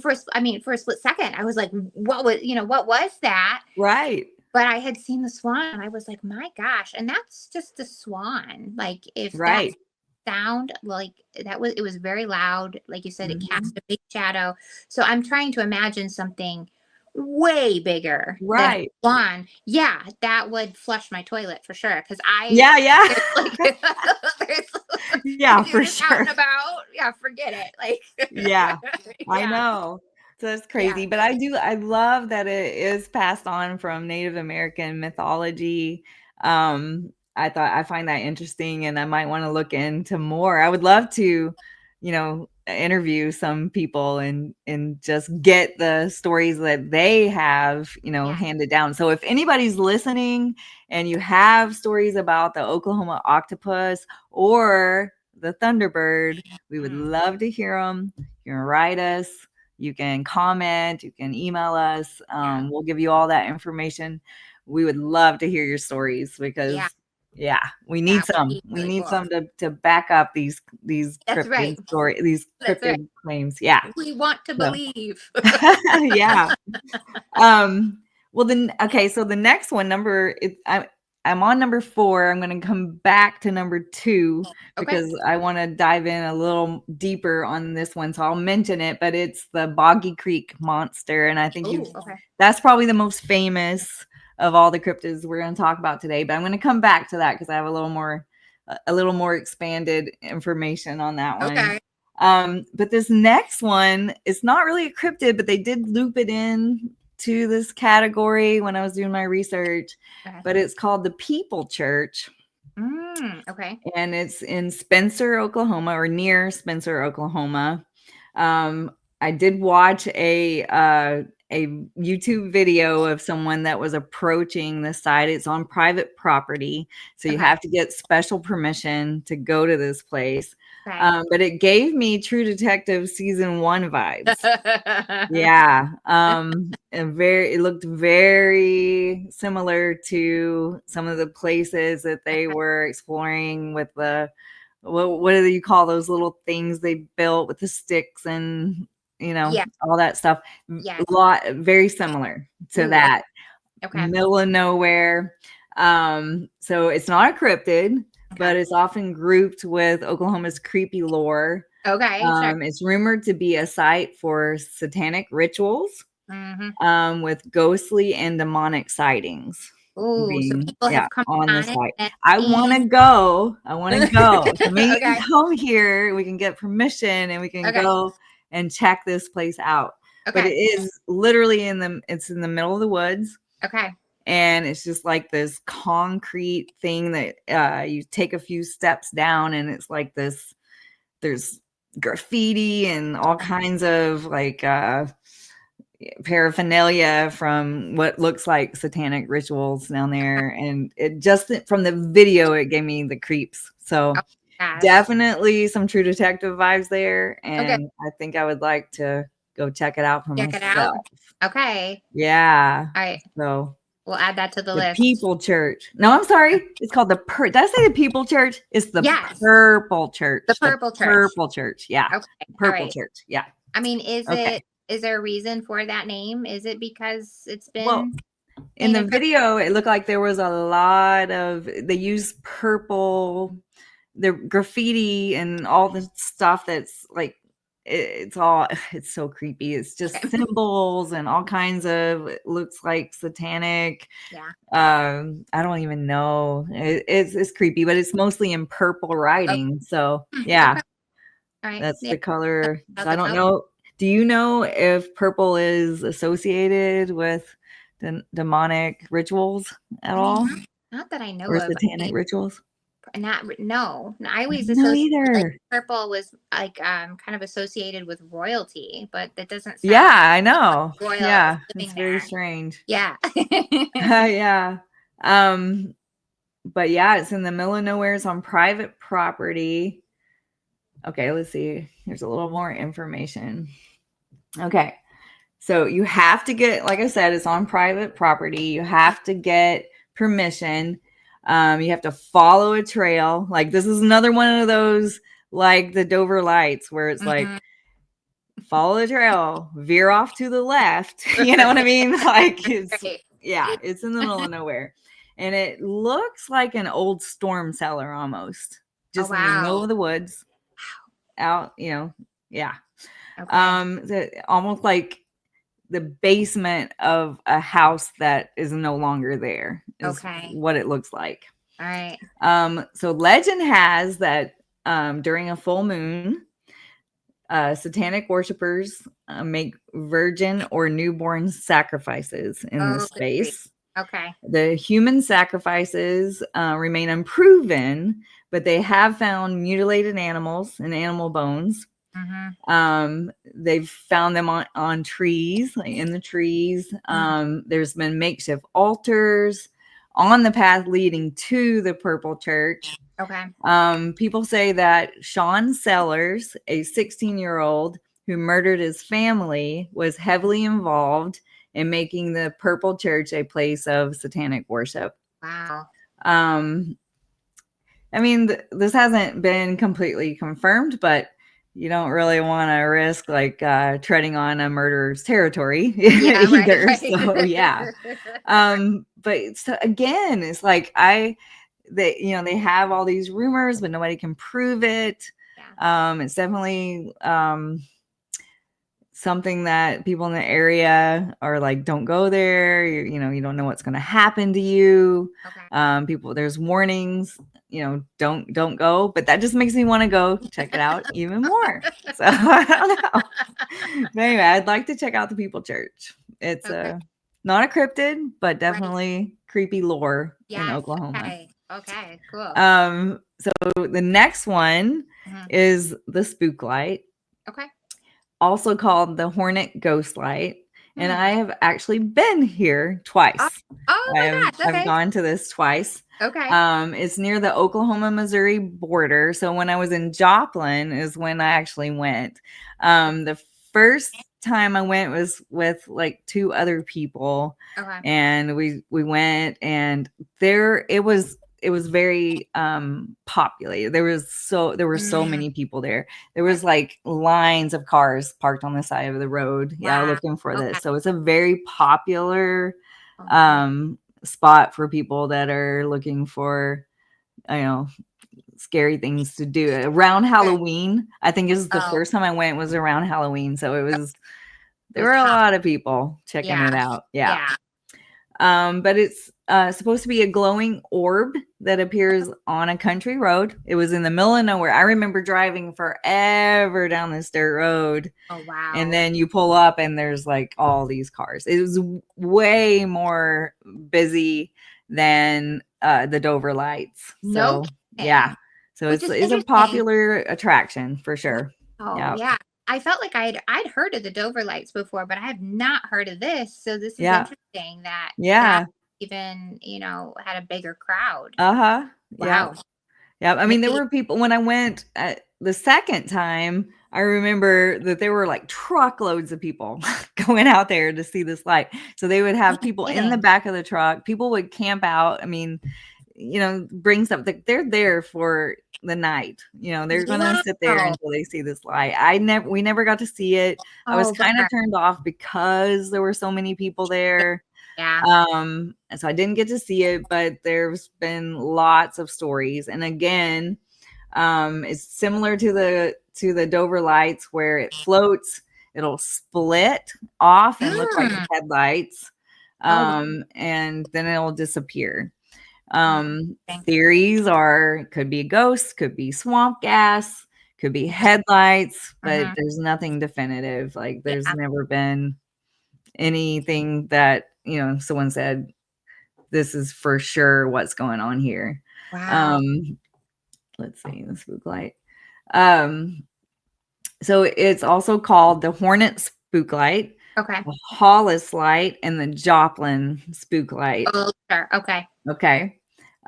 for a split second, I was like, what was that? Right, But I had seen the swan and I was like, "My gosh," and that's just a swan. Like, if that right. sound, like, it was very loud. Like you said, it Mhm. cast a big shadow. So I'm trying to imagine something way bigger than a Right. swan. Yeah, that would flush my toilet for sure. Because Yeah, yeah. there's like, there's, Yeah, if you're for just out sure. and about, yeah, forget it. Yeah, Like, I yeah, know. So that's yeah, crazy, but I love that it is passed on from Native American mythology. I find that interesting and I might want to look into more. I would love to, interview some people and just get the stories that they have, yeah. handed down. So if anybody's listening and you have stories about the Oklahoma Octopus or the Thunderbird, we would Mm, love to hear them. You can write us, you can comment, you can email us. yeah, We'll give you all that information. We would love to hear your stories yeah. because, yeah, we need That would some. be We really need cool. some to back up these That's right. these That's right. cryptid claims. Yeah. We want to So believe. yeah. Um, well then okay, so the next one, I'm on number 4. I'm gonna come back to number 2 Okay. because I want to dive in a little deeper on this one. So I'll mention it, but it's the Boggy Creek Monster. And I think Oh, okay. that's probably the most famous of all the cryptids we're going to talk about today, but I'm going to come back to that because I have a little more expanded information on that one. Okay. But this next one is not really a cryptid, but they did loop it in to this category when I was doing my research. Okay. But it's called the People Church. Okay. And it's in Spencer, Oklahoma, or near Spencer, Oklahoma. I did watch a YouTube video of someone that was approaching the site. It's on private property, so you have to get special permission to go to this place. Okay. But it gave me True Detective season 1 vibes. Yeah. It looked very similar to some of the places that they were exploring with the what do you call those little things they built with the sticks and all that stuff. Yes. Very similar to that. Okay. Middle of nowhere. So it's not a cryptid, but it's often grouped with Oklahoma's creepy lore. Okay. Sure. It's rumored to be a site for satanic rituals, with ghostly and demonic sightings. Oh, so people have come on the site. and I want to go. So maybe you Okay. can come here. We can get permission and we can go and check this place out. But it is literally it's in the middle of the woods. Okay. And it's just like this concrete thing that you take a few steps down, and it's like this. There's graffiti and all kinds of like paraphernalia from what looks like satanic rituals down there. And it just from the video, it gave me the creeps. So definitely some True Detective vibes there. And I think I would like to go check it out for myself. Okay. Yeah. All right. So we'll add that to the list. People Church. No, I'm sorry. It's called the Did I say the People Church? It's the Purple Church. The Purple Church. Purple Church. Yeah. Okay. Purple Church. Yeah. I mean, is there a reason for that name? Is it because it's been? Well, in the video, it looked like there was a lot of, they use purple, the graffiti and all the stuff that's like, it's so creepy. It's just symbols and all kinds of, it looks like satanic. Yeah. I don't even know. It's creepy, but it's mostly in purple writing. So yeah, that's the color. So I don't know. Do you know if purple is associated with demonic rituals at all? Not that I know or of. Satanic rituals? No. I always associate like, purple was like kind of associated with royalty, but that doesn't sound I know. Royal Yeah, it's very strange. Yeah. Yeah. But yeah, it's in the middle of nowhere. It's on private property. Okay, let's see. Here's a little more information. Okay. So you have to get, like I said, it's on private property. You have to get permission. You have to follow a trail. Like this is another one of those, like the Dover Lights, where it's like, follow the trail, veer off to the left. You know what I mean? Like it's in the middle of nowhere. And it looks like an old storm cellar almost. Just in the middle of the woods. Out, yeah. Almost like the basement of a house that is no longer there is what it looks like. All right. So legend has that during a full moon, satanic worshipers make virgin or newborn sacrifices in this space. Okay. The human sacrifices remain unproven, but they have found mutilated animals and animal bones. They've found them on trees, like in the trees. There's been makeshift altars on the path leading to the Purple Church. Okay. People say that Sean Sellers, a 16-year-old who murdered his family, was heavily involved in making the Purple Church a place of satanic worship. Wow. I mean, this hasn't been completely confirmed, but you don't really want to risk like treading on a murderer's territory either. Right. So yeah. But so, again, it's like they have all these rumors, but nobody can prove it. It's definitely something that people in the area are like, don't go there. You don't know what's going to happen to you. Okay. People, there's warnings, don't go. But that just makes me want to go check it out even more. So I don't know. But anyway, I'd like to check out the People Church. It's Okay. not a cryptid, but Right. definitely creepy lore in Yes. Oklahoma. Okay. Okay. Cool. So the next one Mhm. is the Spooklight, Okay. also called the Hornet Ghost Light. And Hmm. I have actually been here twice. Oh my gosh. I've Okay. gone to this twice. Okay. It's near the Oklahoma Missouri border. So when I was in Joplin is when I actually went. The first time I went was with like 2 other people, Okay. and we went, and it was very populated. There were so many people there. There was like lines of cars parked on the side of the road, Wow. looking for Okay. this. So it's a very popular Oh, spot for people that are looking for, scary things to do around Halloween. I think this is the first time I went was around Halloween, so there were a lot of people checking it out. Yeah. But it's supposed to be a glowing orb that appears on a country road. It was in the middle of nowhere. I remember driving forever down this dirt road. Oh wow. And then you pull up and there's like all these cars. It was way more busy than the Dover lights. So yeah. So Which is it's a interesting. popular attraction for sure. Oh Yeah. yeah. I felt like I'd heard of the Dover lights before, but I have not heard of this. So this is Yeah. interesting that Yeah. even, had a bigger crowd. Uh-huh. Yeah. Wow. Yeah. I mean, there Maybe. were people when I went the second time. I remember that there were like truckloads of people going out there to see this light. So they would have people in the back of the truck. People would camp out. I mean, bring stuff. They're there for the night. They're gonna sit there until they see this light. We never got to see it. I was kind of turned off because there were so many people there. Yeah. And so I didn't get to see it, but there's been lots of stories. And again, it's similar to the Dover lights where it floats, it'll split off and look like headlights. And then it'll disappear. Theories could be ghosts, could be swamp gas, could be headlights, but there's nothing definitive. Like there's never been anything that, someone said, this is for sure what's going on here. Wow. Let's see, the Spooklight. So it's also called the Hornet Spooklight, the Hollis Light, and the Joplin Spooklight. Oh, sure. Okay. Okay.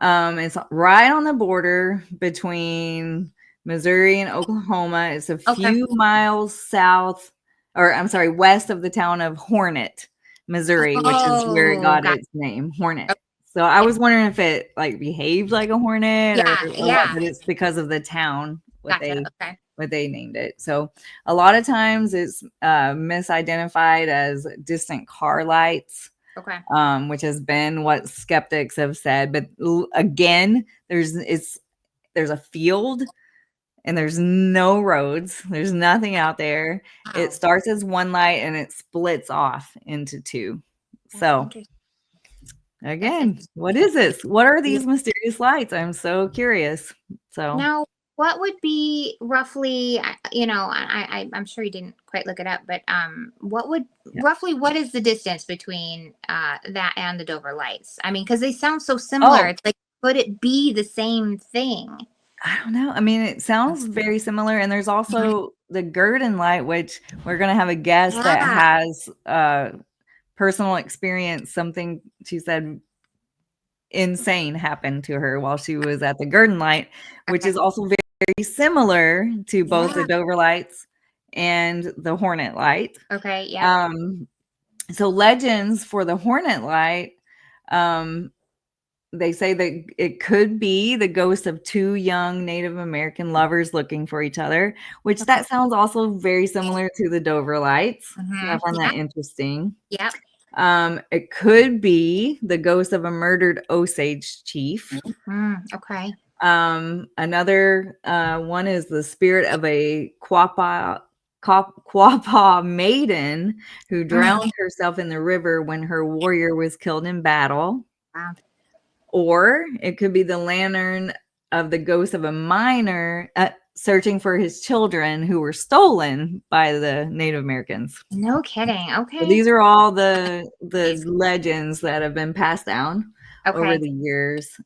It's right on the border between Missouri and Oklahoma. It's a few miles west of the town of Hornet, Missouri, which is where it got its name, Hornet. So I was wondering if it like behaved like a hornet or what, but it's because of the town, what they named it. So a lot of times it's misidentified as distant car lights. Which has been what skeptics have said. But again, there's a field and there's no roads. There's nothing out there. It starts as one light and it splits off into 2. So again, what is this? What are these mysterious lights? I'm so curious. So now, what would be roughly, I'm sure you didn't quite look it up, but what is the distance between that and the Dover lights? I mean, because they sound so similar. It's like, could it be the same thing? I don't know. I mean, it sounds very similar. And there's also the Goodwin light, which we're going to have a guest that has personal experience. Something she said insane happened to her while she was at the Goodwin light, which is also very similar to both the Dover lights and the Hornet light. Okay. Yeah. So legends for the Hornet light, they say that it could be the ghost of 2 young Native American lovers looking for each other, which that sounds also very similar to the Dover lights. So I find that interesting. Yep. It could be the ghost of a murdered Osage chief. Okay. Another one is the spirit of a Quapaw Quapaw maiden who drowned herself in the river when her warrior was killed in battle. Wow. Or it could be the lantern of the ghost of a miner searching for his children who were stolen by the Native Americans. No kidding. Okay. So these are all the legends that have been passed down over the years.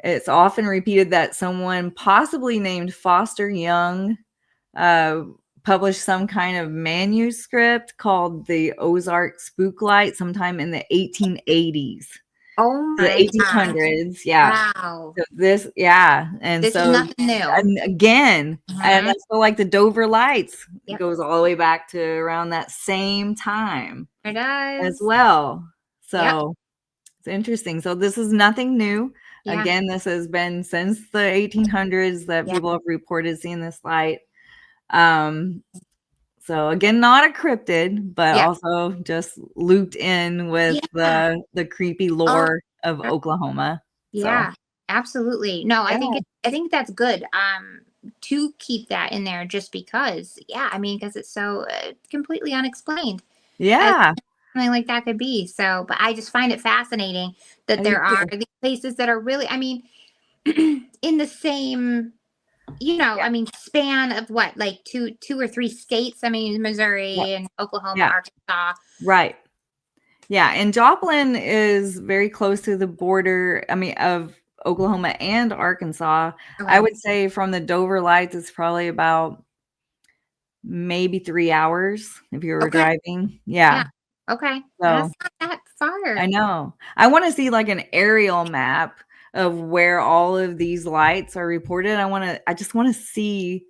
It's often repeated that someone possibly named Foster Young published some kind of manuscript called the Ozark Spooklight sometime in the 1880s. Oh my the 1800s. Yeah. Wow. So this, yeah. And this so, is nothing new. And again, and I feel like the Dover Lights goes all the way back to around that same time. It does. As well. So it's interesting. So this is nothing new. Yeah. Again, this has been since the 1800s that people have reported seeing this light. So again, not a cryptid, but also just looped in with the creepy lore of Oklahoma. Yeah, absolutely. No, I think that's good. To keep that in there just because, I mean, because it's so completely unexplained. Yeah. Something like that could be. So, but I just find it fascinating that there are these places that are really, I mean, in the same, I mean, span of what, like two or three states. I mean, Missouri and Oklahoma, Arkansas. Right. Yeah. And Joplin is very close to the border, I mean, of Oklahoma and Arkansas. I would say from the Dover Lights, it's probably about maybe 3 hours if you were driving. Yeah. Okay. So, that's not that far. I know. I want to see like an aerial map of where all of these lights are reported. I just want to see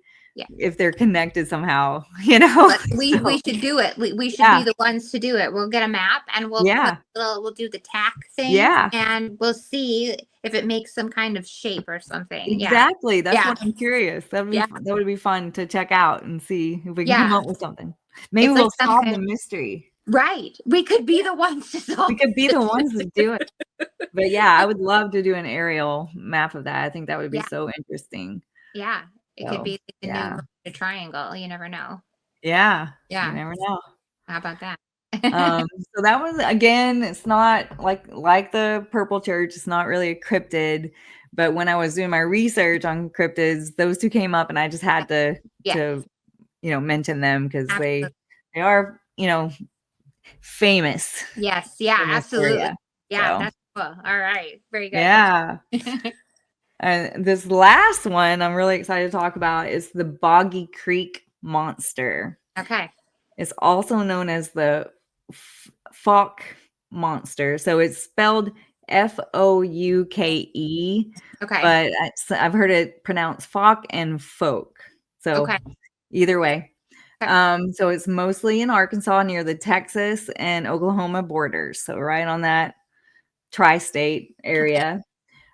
if they're connected somehow, we should do it. We should be the ones to do it. We'll get a map and we'll do the tack thing and we'll see if it makes some kind of shape or something. Exactly. That's what I'm curious. That would be fun to check out and see if we can come up with something. Maybe we'll solve the mystery. Right. We could be the ones to solve. We could be the ones to do it. But I would love to do an aerial map of that. I think that would be so interesting. Yeah. It could be the new triangle. You never know. Yeah. You never know. How about that? So that was, again, it's not like the Purple Church. It's not really a cryptid. But when I was doing my research on cryptids, those two came up and I just had to mention them because they are, famous. Yes. Yeah, absolutely. Area. Yeah. So. That's cool. All right. Very good. Yeah. And this last one I'm really excited to talk about is the Boggy Creek Monster. Okay. It's also known as the Fouke Monster. So it's spelled Fouke. Okay. But I've heard it pronounced Fouke and Folk. So either way. So it's mostly in Arkansas near the Texas and Oklahoma borders. So right on that tri-state area.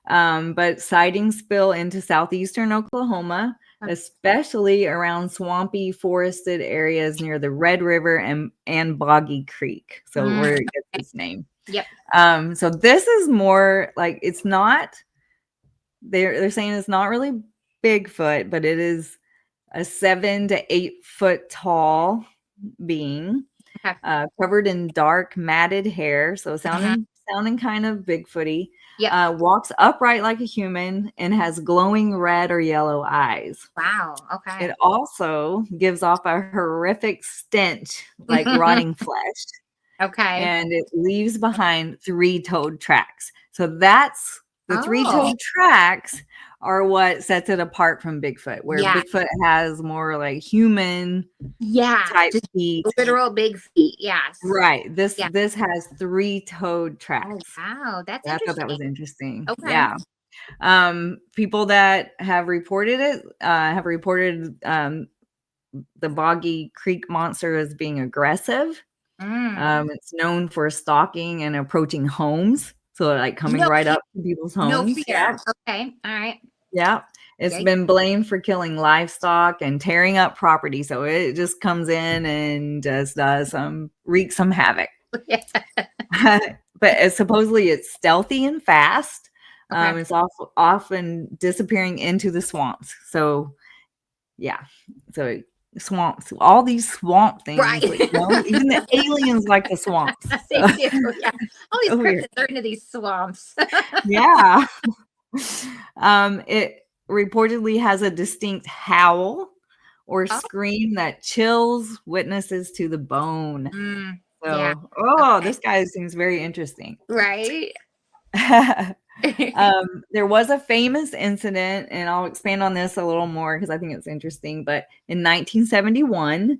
But sightings spill into southeastern Oklahoma, especially around swampy, forested areas near the Red River and Boggy Creek. So where it gets its name. Yep. So this is more like it's not. They're saying it's not really Bigfoot, but it is a 7 to 8 foot tall being, covered in dark matted hair. So sounding kind of Bigfooty. Walks upright like a human and has glowing red or yellow eyes. Wow. Okay. It also gives off a horrific stench like rotting flesh. Okay. And it leaves behind 3-toed tracks. So that's the 3-toed tracks are what sets it apart from Bigfoot, where Bigfoot has more like human type feet. Literal big feet. Yes. Right. This has 3-toed tracks. Oh, wow. That's I thought that was interesting. Okay. Yeah. People that have reported it have reported the Boggy Creek Monster as being aggressive. It's known for stalking and approaching homes. So like coming right up to people's homes. No fear. Okay. All right. Yeah. It's been blamed for killing livestock and tearing up property. So it just comes in and just does wreaks some havoc. But supposedly it's stealthy and fast. It's often disappearing into the swamps. So Yeah. So swamps, all these swamp Right. things, like, even the aliens like the swamps. They So do. Yeah. All these so weird. cryptids are into these swamps. Yeah. It reportedly has a distinct howl or Oh, scream that chills witnesses to the bone. yeah. So, Okay. this guy seems very interesting. Right. There was a famous incident, and I'll expand on this a little more because I think it's interesting. But in 1971,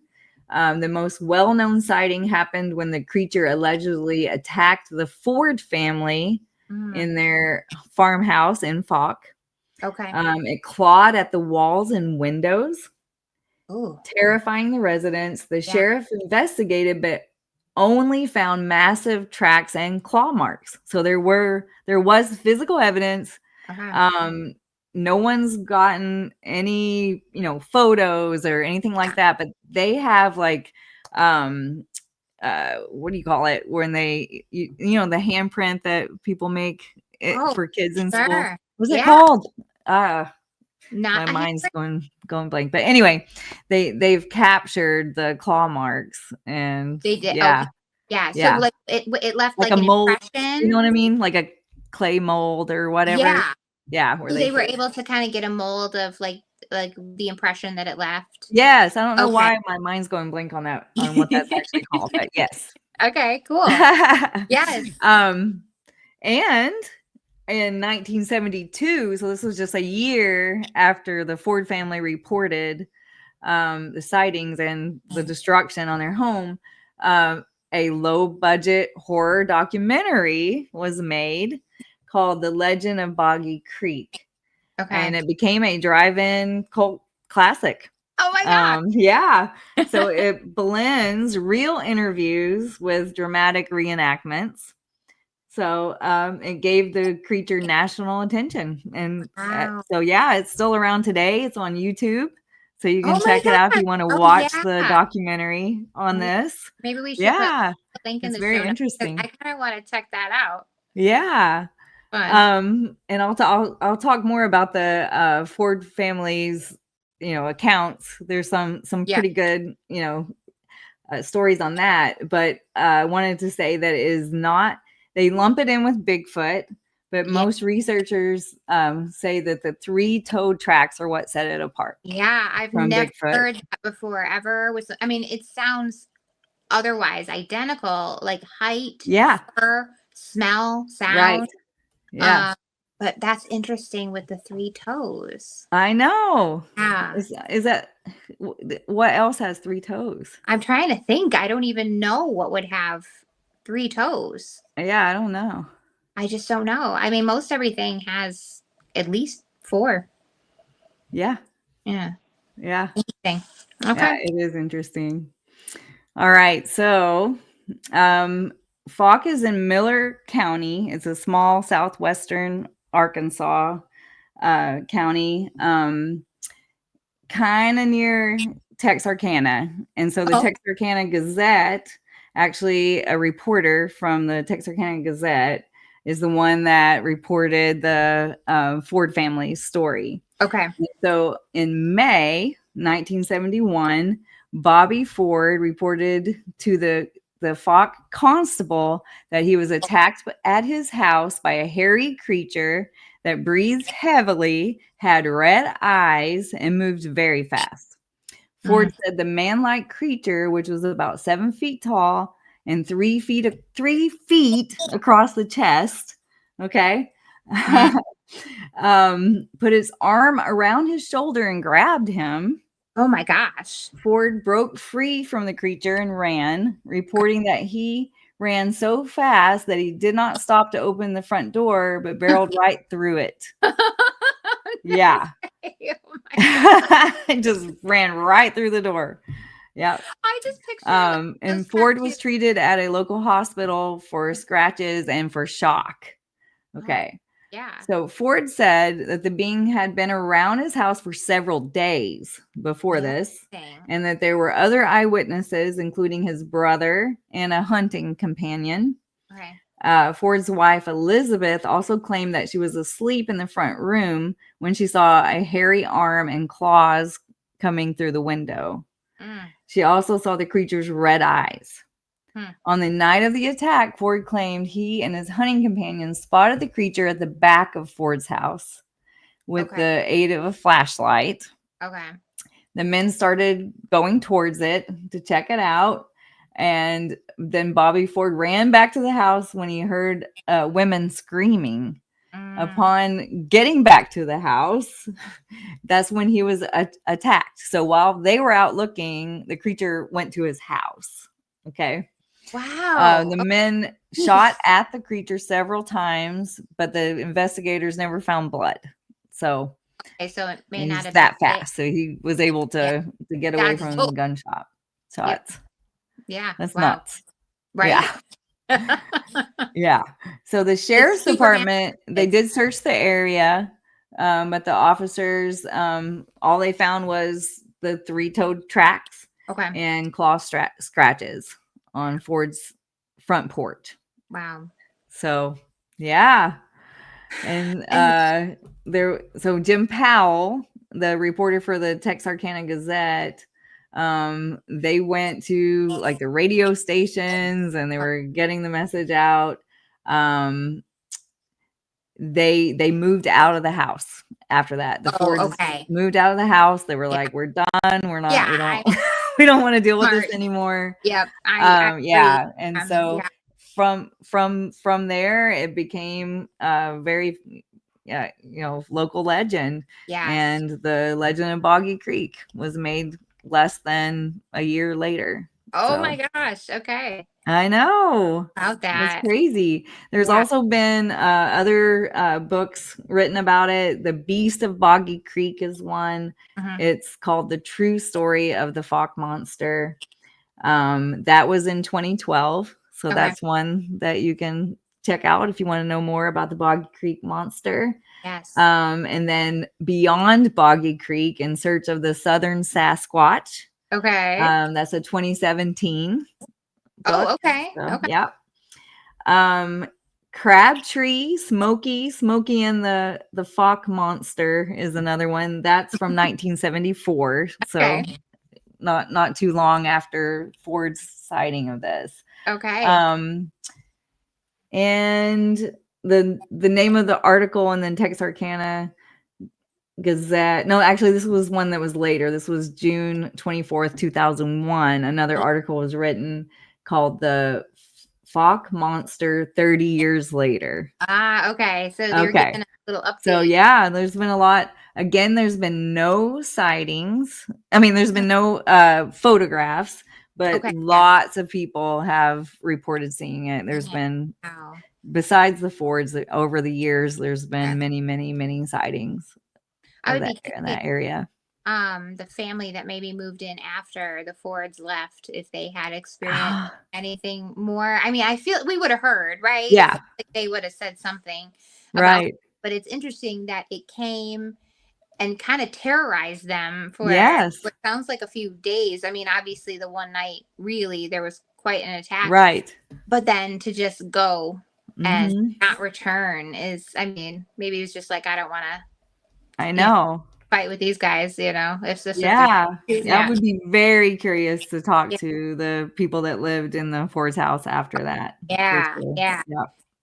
the most well-known sighting happened when the creature allegedly attacked the Ford family Mm, in their farmhouse in Falk. okay. It clawed at the walls and windows, Oh, terrifying the residents. The yeah. sheriff investigated, but only found massive tracks and claw marks. So there was physical evidence. Okay. Um, no one's gotten any, photos or anything like that, but they have like what do you call it when the handprint that people make it Oh, for kids in school. sure. What's it Yeah. called? uh Not my a mind's handprint. going blank. But anyway, they've captured the claw marks, and They did. Okay. yeah, Yeah. So yeah, like it left like like a an mold. You know impression. what I mean? Like a clay mold or whatever. Yeah. Yeah, where So they they were put. able to kind of get a mold of like the impression that it left. Yes, I don't know Okay. why my mind's going blank on that, on what that's actually called, but yes. Okay, cool. Yes. um, and in 1972, so this was just a year after the Ford family reported the sightings and the destruction on their home, a low budget horror documentary was made called The Legend of Boggy Creek, and Okay. it became a drive-in cult classic. Oh my gosh. Yeah. So it blends real interviews with dramatic reenactments. So it gave the creature national attention. And Wow. so, yeah, it's still around today. It's on YouTube. So you can Oh my check it out if gosh. you want to Oh watch the yeah. documentary on Maybe, this. maybe we should put Yeah, a link in it's the very show notes because I interesting. kind of want to check that out. Yeah. Fun. And I'll talk more about the Ford family's accounts. There's some Yeah. pretty good stories on that, but I wanted to say that it is not. They lump it in with Bigfoot, but Yeah. most researchers say that the three-toed tracks are what set it apart Yeah. I've from never Bigfoot. heard that before ever. I mean, it sounds otherwise identical, like height, Yeah, fur, smell, right. sound. Yeah, Um, but that's interesting with the three toes. I know. Yeah. Is that what else has three toes? I'm trying to think. I don't even know what would have three toes. Yeah, I don't know. I just don't know. I mean, most everything has at least four. Yeah, Yeah. yeah, Interesting. yeah. Okay. It is interesting. All right, so Falk is in Miller County. It's a small southwestern Arkansas county, kind of near Texarkana. And so the Oh, Texarkana Gazette, actually, a reporter from the Texarkana Gazette is the one that reported the Ford family's story. okay. So in May 1971, Bobby Ford reported to the Falk constable that he was attacked at his house by a hairy creature that breathed heavily, had red eyes, and moved very fast. Mm. Ford said the man-like creature, which was about 7 feet tall and 3 feet across the chest, okay, Mm. put his arm around his shoulder and grabbed him. Oh my gosh. Ford broke free from the creature and ran, reporting that he ran so fast that he did not stop to open the front door, but barreled right through it. Yeah. Oh my God. Just ran right through the door. Yeah. I just picture like those And Ford was cartoons. treated at a local hospital for scratches and for shock. Oh, Okay. yeah. So Ford said that the being had been around his house for several days before this, Interesting. and that there were other eyewitnesses, including his brother and a hunting companion. Okay. Ford's wife, Elizabeth, also claimed that she was asleep in the front room when she saw a hairy arm and claws coming through the window. Mm. She also saw the creature's red eyes. Hmm. On the night of the attack, Ford claimed he and his hunting companions spotted the creature at the back of Ford's house with Okay. the aid of a flashlight. Okay. The men started going towards it to check it out. And then Bobby Ford ran back to the house when he heard women screaming. Upon getting back to the house, that's when he was attacked. So while they were out looking, the creature went to his house. Okay. Wow. The men shot at the creature several times, but the investigators never found blood. So, Okay, so it may and not he's have that been fast. So he was able to get away Dodge from the the gunshot Yep. shots. Yeah. That's Wow. nuts. Right? Yeah. Yeah. So the It's sheriff's Superman. department, they did search the area, but the officers, all they found was the 3-toed tracks Okay. and claw scratches on Ford's front porch. Wow. So, yeah. And so Jim Powell, the reporter for the Texarkana Gazette, they went to like the radio stations and they were getting the message out. They moved out of the house after that. The Fords okay. moved out of the house. They were like, we're done. We're not, we don't, we don't want to deal with this anymore. Yep. I agree. And so from there, it became very, local legend. Yes. And the legend of Boggy Creek was made less than a year later. Oh my gosh. Okay. I know. About That's that. crazy. There's also been other books written about it. The Beast of Boggy Creek is one. It's called The True Story of the Fawk Monster. That was in 2012. So that's one that you can check out if you want to know more about the Boggy Creek Monster. Yes. And then Beyond Boggy Creek, In Search of the Southern Sasquatch. Okay. That's a 2017 book. Oh, okay. So, okay. Yeah. Crabtree, Smokey and the Fawk Monster is another one. That's from 1974. So not too long after Ford's sighting of this. Okay. And the name of the article in the Texarkana Gazette. No, actually, this was one that was later. This was June 24th, 2001. Another article was written called The Fawk Monster 30 Years Later. Okay. So they're getting a little update. So, yeah, there's been a lot. Again, there's been no sightings. I mean, there's been no photographs, but lots of people have reported seeing it. There's been, besides the Fords, over the years, there's been many, many, many sightings. I would be in that area. The family that maybe moved in after the Fords left, if they had experienced anything more. I mean, I feel we would have heard, right? Yeah. Like they would have said something right. But it's interesting that it came and kind of terrorized them for what sounds like a few days. I mean, obviously the one night, really, there was quite an attack. Right. But then to just go and not return is, I mean, maybe it was just like, I don't want to. I know. Fight with these guys, if this I would be very curious to talk to the people that lived in the Ford's house after that.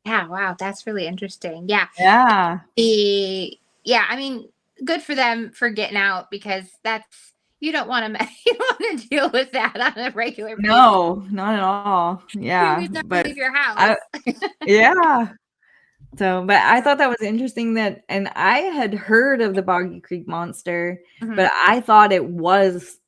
Wow, that's really interesting. I mean, good for them for getting out, because that's you don't want to deal with that on a regular basis. No, not at all. But leave your house. So, but I thought that was interesting and I had heard of the Boggy Creek Monster, but I thought it was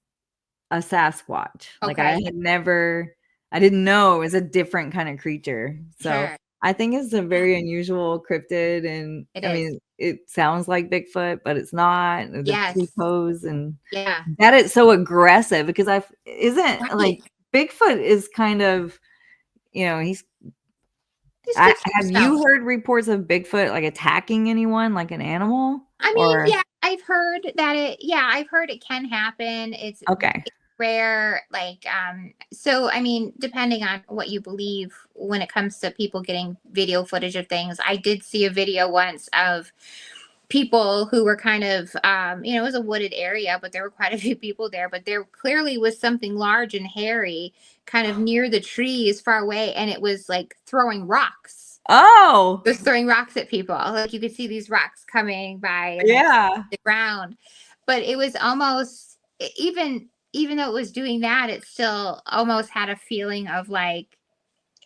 a Sasquatch. Like I didn't know it was a different kind of creature. So I think it's a very unusual cryptid, and I mean, it sounds like Bigfoot, but it's not. The 2 toes and that it's so aggressive, because like Bigfoot is kind of, he's have you heard reports of Bigfoot like attacking anyone, like an animal? I mean, I've heard that I've heard it can happen. It's rare. So I mean, depending on what you believe when it comes to people getting video footage of things, I did see a video once of people who were kind of, it was a wooded area, but there were quite a few people there. But there clearly was something large and hairy kind of near the trees far away. And it was like throwing rocks. Oh, It was throwing rocks at people. Like you could see these rocks coming by and like yeah. the ground. But it was almost, even though it was doing that, it still almost had a feeling of like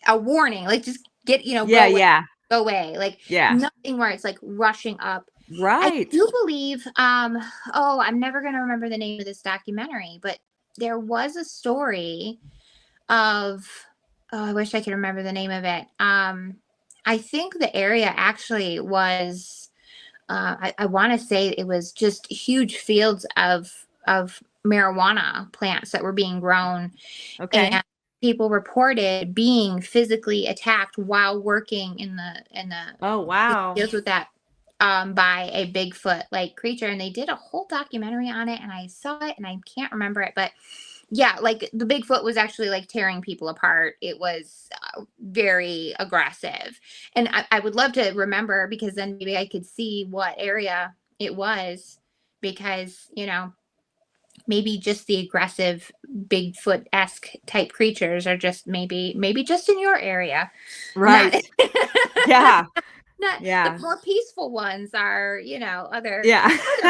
a warning, like just get, Yeah, yeah. go away. Like Yeah. nothing where it's like rushing up. I Right. do believe, I'm never going to remember the name of this documentary, but there was a story of, oh, I wish I could remember the name of it. I think the area actually was, I want to say it was just huge fields of marijuana plants that were being grown, Okay. and people reported being physically attacked while working in Oh, the wow. fields with that, by a Bigfoot like creature. And they did a whole documentary on it, and I saw it and I can't remember it, but yeah, like the Bigfoot was actually like tearing people apart. It was very aggressive. And I would love to remember, because then maybe I could see what area it was, because, maybe just the aggressive Bigfoot-esque type creatures are just maybe just in your area. Not Right. Yeah. not the Yeah. more peaceful ones are, Yeah. other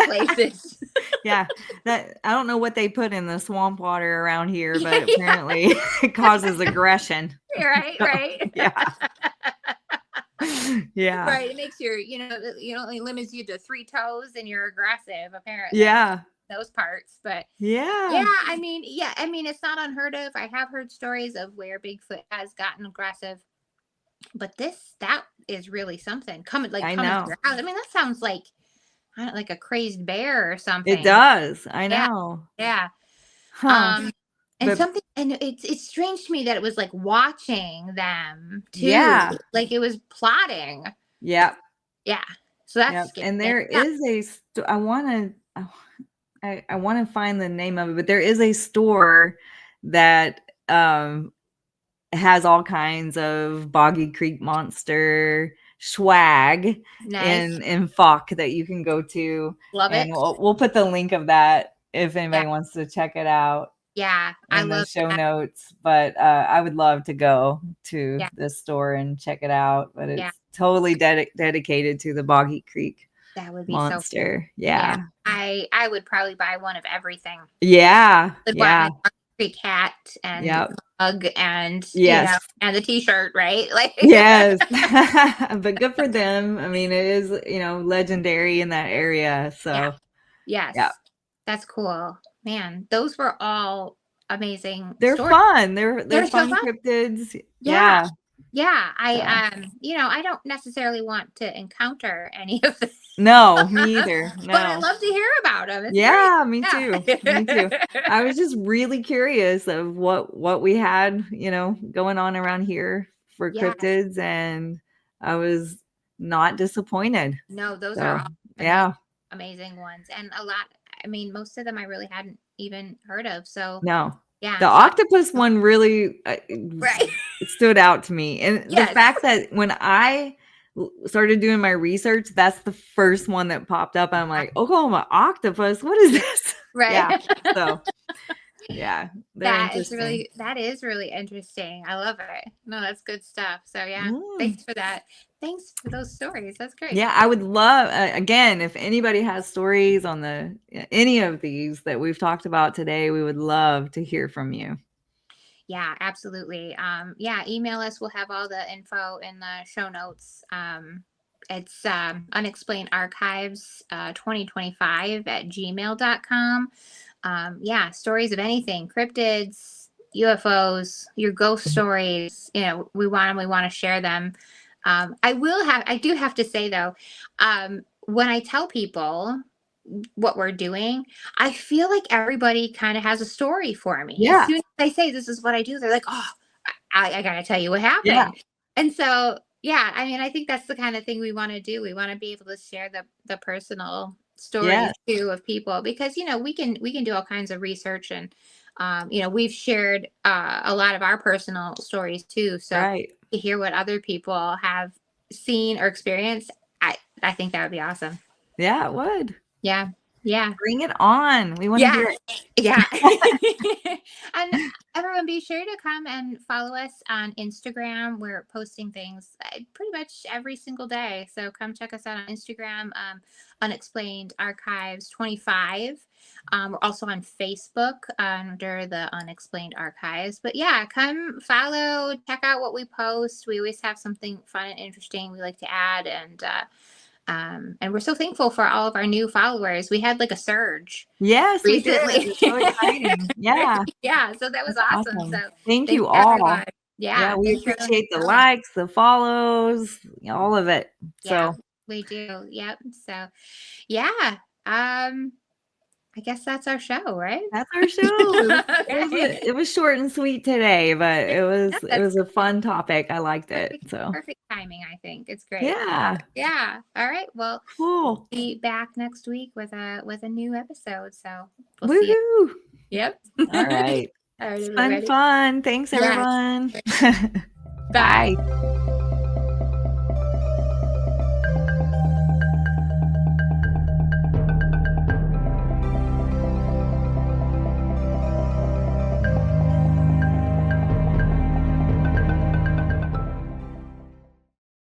places. Yeah. That I don't know what they put in the swamp water around here, but Yeah, apparently it causes aggression. right, So, right. yeah. Yeah. Right. It makes it limits you to 3 toes and you're aggressive, apparently, Yeah. those parts. But yeah, Yeah. it's not unheard of. I have heard stories of where Bigfoot has gotten aggressive, but that is really something coming, I coming to know. your house. I mean, that sounds like, I don't, like a crazed bear or It something. does. I Yeah. know. Yeah. Huh. Um, and But it's strange to me that it was like watching them too, yeah. like it was plotting. Yep. Yeah. So that's Yep. scary. And Yeah. there is I want to I want to find the name of it, but there is a store that has all kinds of Boggy Creek Monster swag Nice. in Falk that you can go to, Love and it. we'll put the link of that if Yeah. anybody wants to check it out Yeah. I in the love show that. notes. But I would love to go to Yeah. this store and check it out. But Yeah. it's totally dedicated to the Boggy Creek That would be so cool. Monster. Yeah. Yeah. I would probably buy one of everything. Yeah. I'd Yeah. buy a free cat and Yep. mug and, Yes. and the t-shirt, right? Like, Yes. But good for them. I mean, it is, legendary in that area. yeah. So, yeah. Yes. That's cool. Man, those were all amazing They're stories. fun. They're So fun fun. cryptids. Yeah. Yeah. Yeah. So. I don't necessarily want to encounter any of them. No, me either. But I No. love to hear about them. It's Yeah, great. me too. Me too. Yeah. I was just really curious of what we had, going on around here for Yeah. cryptids, and I was not disappointed. No, those are So, all yeah. amazing ones. And a lot, I mean, most of them I really hadn't even heard of. So, No. yeah. The octopus one really Right. it stood out to me. And the Yes. fact that when I started doing my research, that's the first one that popped up. I'm like, Oklahoma Octopus, what is this? Right. Yeah. So, yeah, they're interesting. That is really interesting. I love it. No, that's good stuff. So yeah, Mm. thanks for that. Thanks for those stories. That's great. Yeah, I would love, again, if anybody has stories on any of these that we've talked about today, we would love to hear from you. Yeah, absolutely. Yeah, email us. We'll have all the info in the show notes. It's Unexplained Archives 2025 at gmail.com. Yeah, stories of anything, cryptids, UFOs, your ghost stories. We want them. We want to share them. I do have to say though, when I tell people what we're doing, I feel like everybody kind of has a story for me. Yeah. As soon as I say this is what I do, they're like, oh, I gotta tell you what happened. Yeah. And so, yeah, I mean, I think that's the kind of thing we want to do. We want to be able to share the personal stories too of people, because we can do all kinds of research, and we've shared a lot of our personal stories too. So Right. to hear what other people have seen or experienced, I think that would be awesome. Yeah, it would. Yeah. Yeah. Bring it on. We want to hear it. Yeah. And everyone, be sure to come and follow us on Instagram. We're posting things pretty much every single day. So come check us out on Instagram, Unexplained Archives 25. We're also on Facebook under the Unexplained Archives. But yeah, come follow, check out what we post. We always have something fun and interesting we like to add. And we're so thankful for all of our new followers. We had like a surge Yes, we did. recently. It's so exciting. Yeah. Yeah, so that was That's awesome. So Thank thank you you, all. everyone. Yeah, Yeah, we thanks, everyone, appreciate the for coming. likes, the follows, all of it. Yeah, So we do. Yep. So yeah. I guess that's our show, right? that's our show. Okay. It was short and sweet today, but it was a fun topic. I liked it. So Perfect timing, I think. It's great. yeah, Yeah. All right. Well, cool. be back next week with a new episode. So we'll see you. Woohoo! Yep. All right. All right, It's everybody. been fun. Thanks, Yes. everyone. Bye. Bye.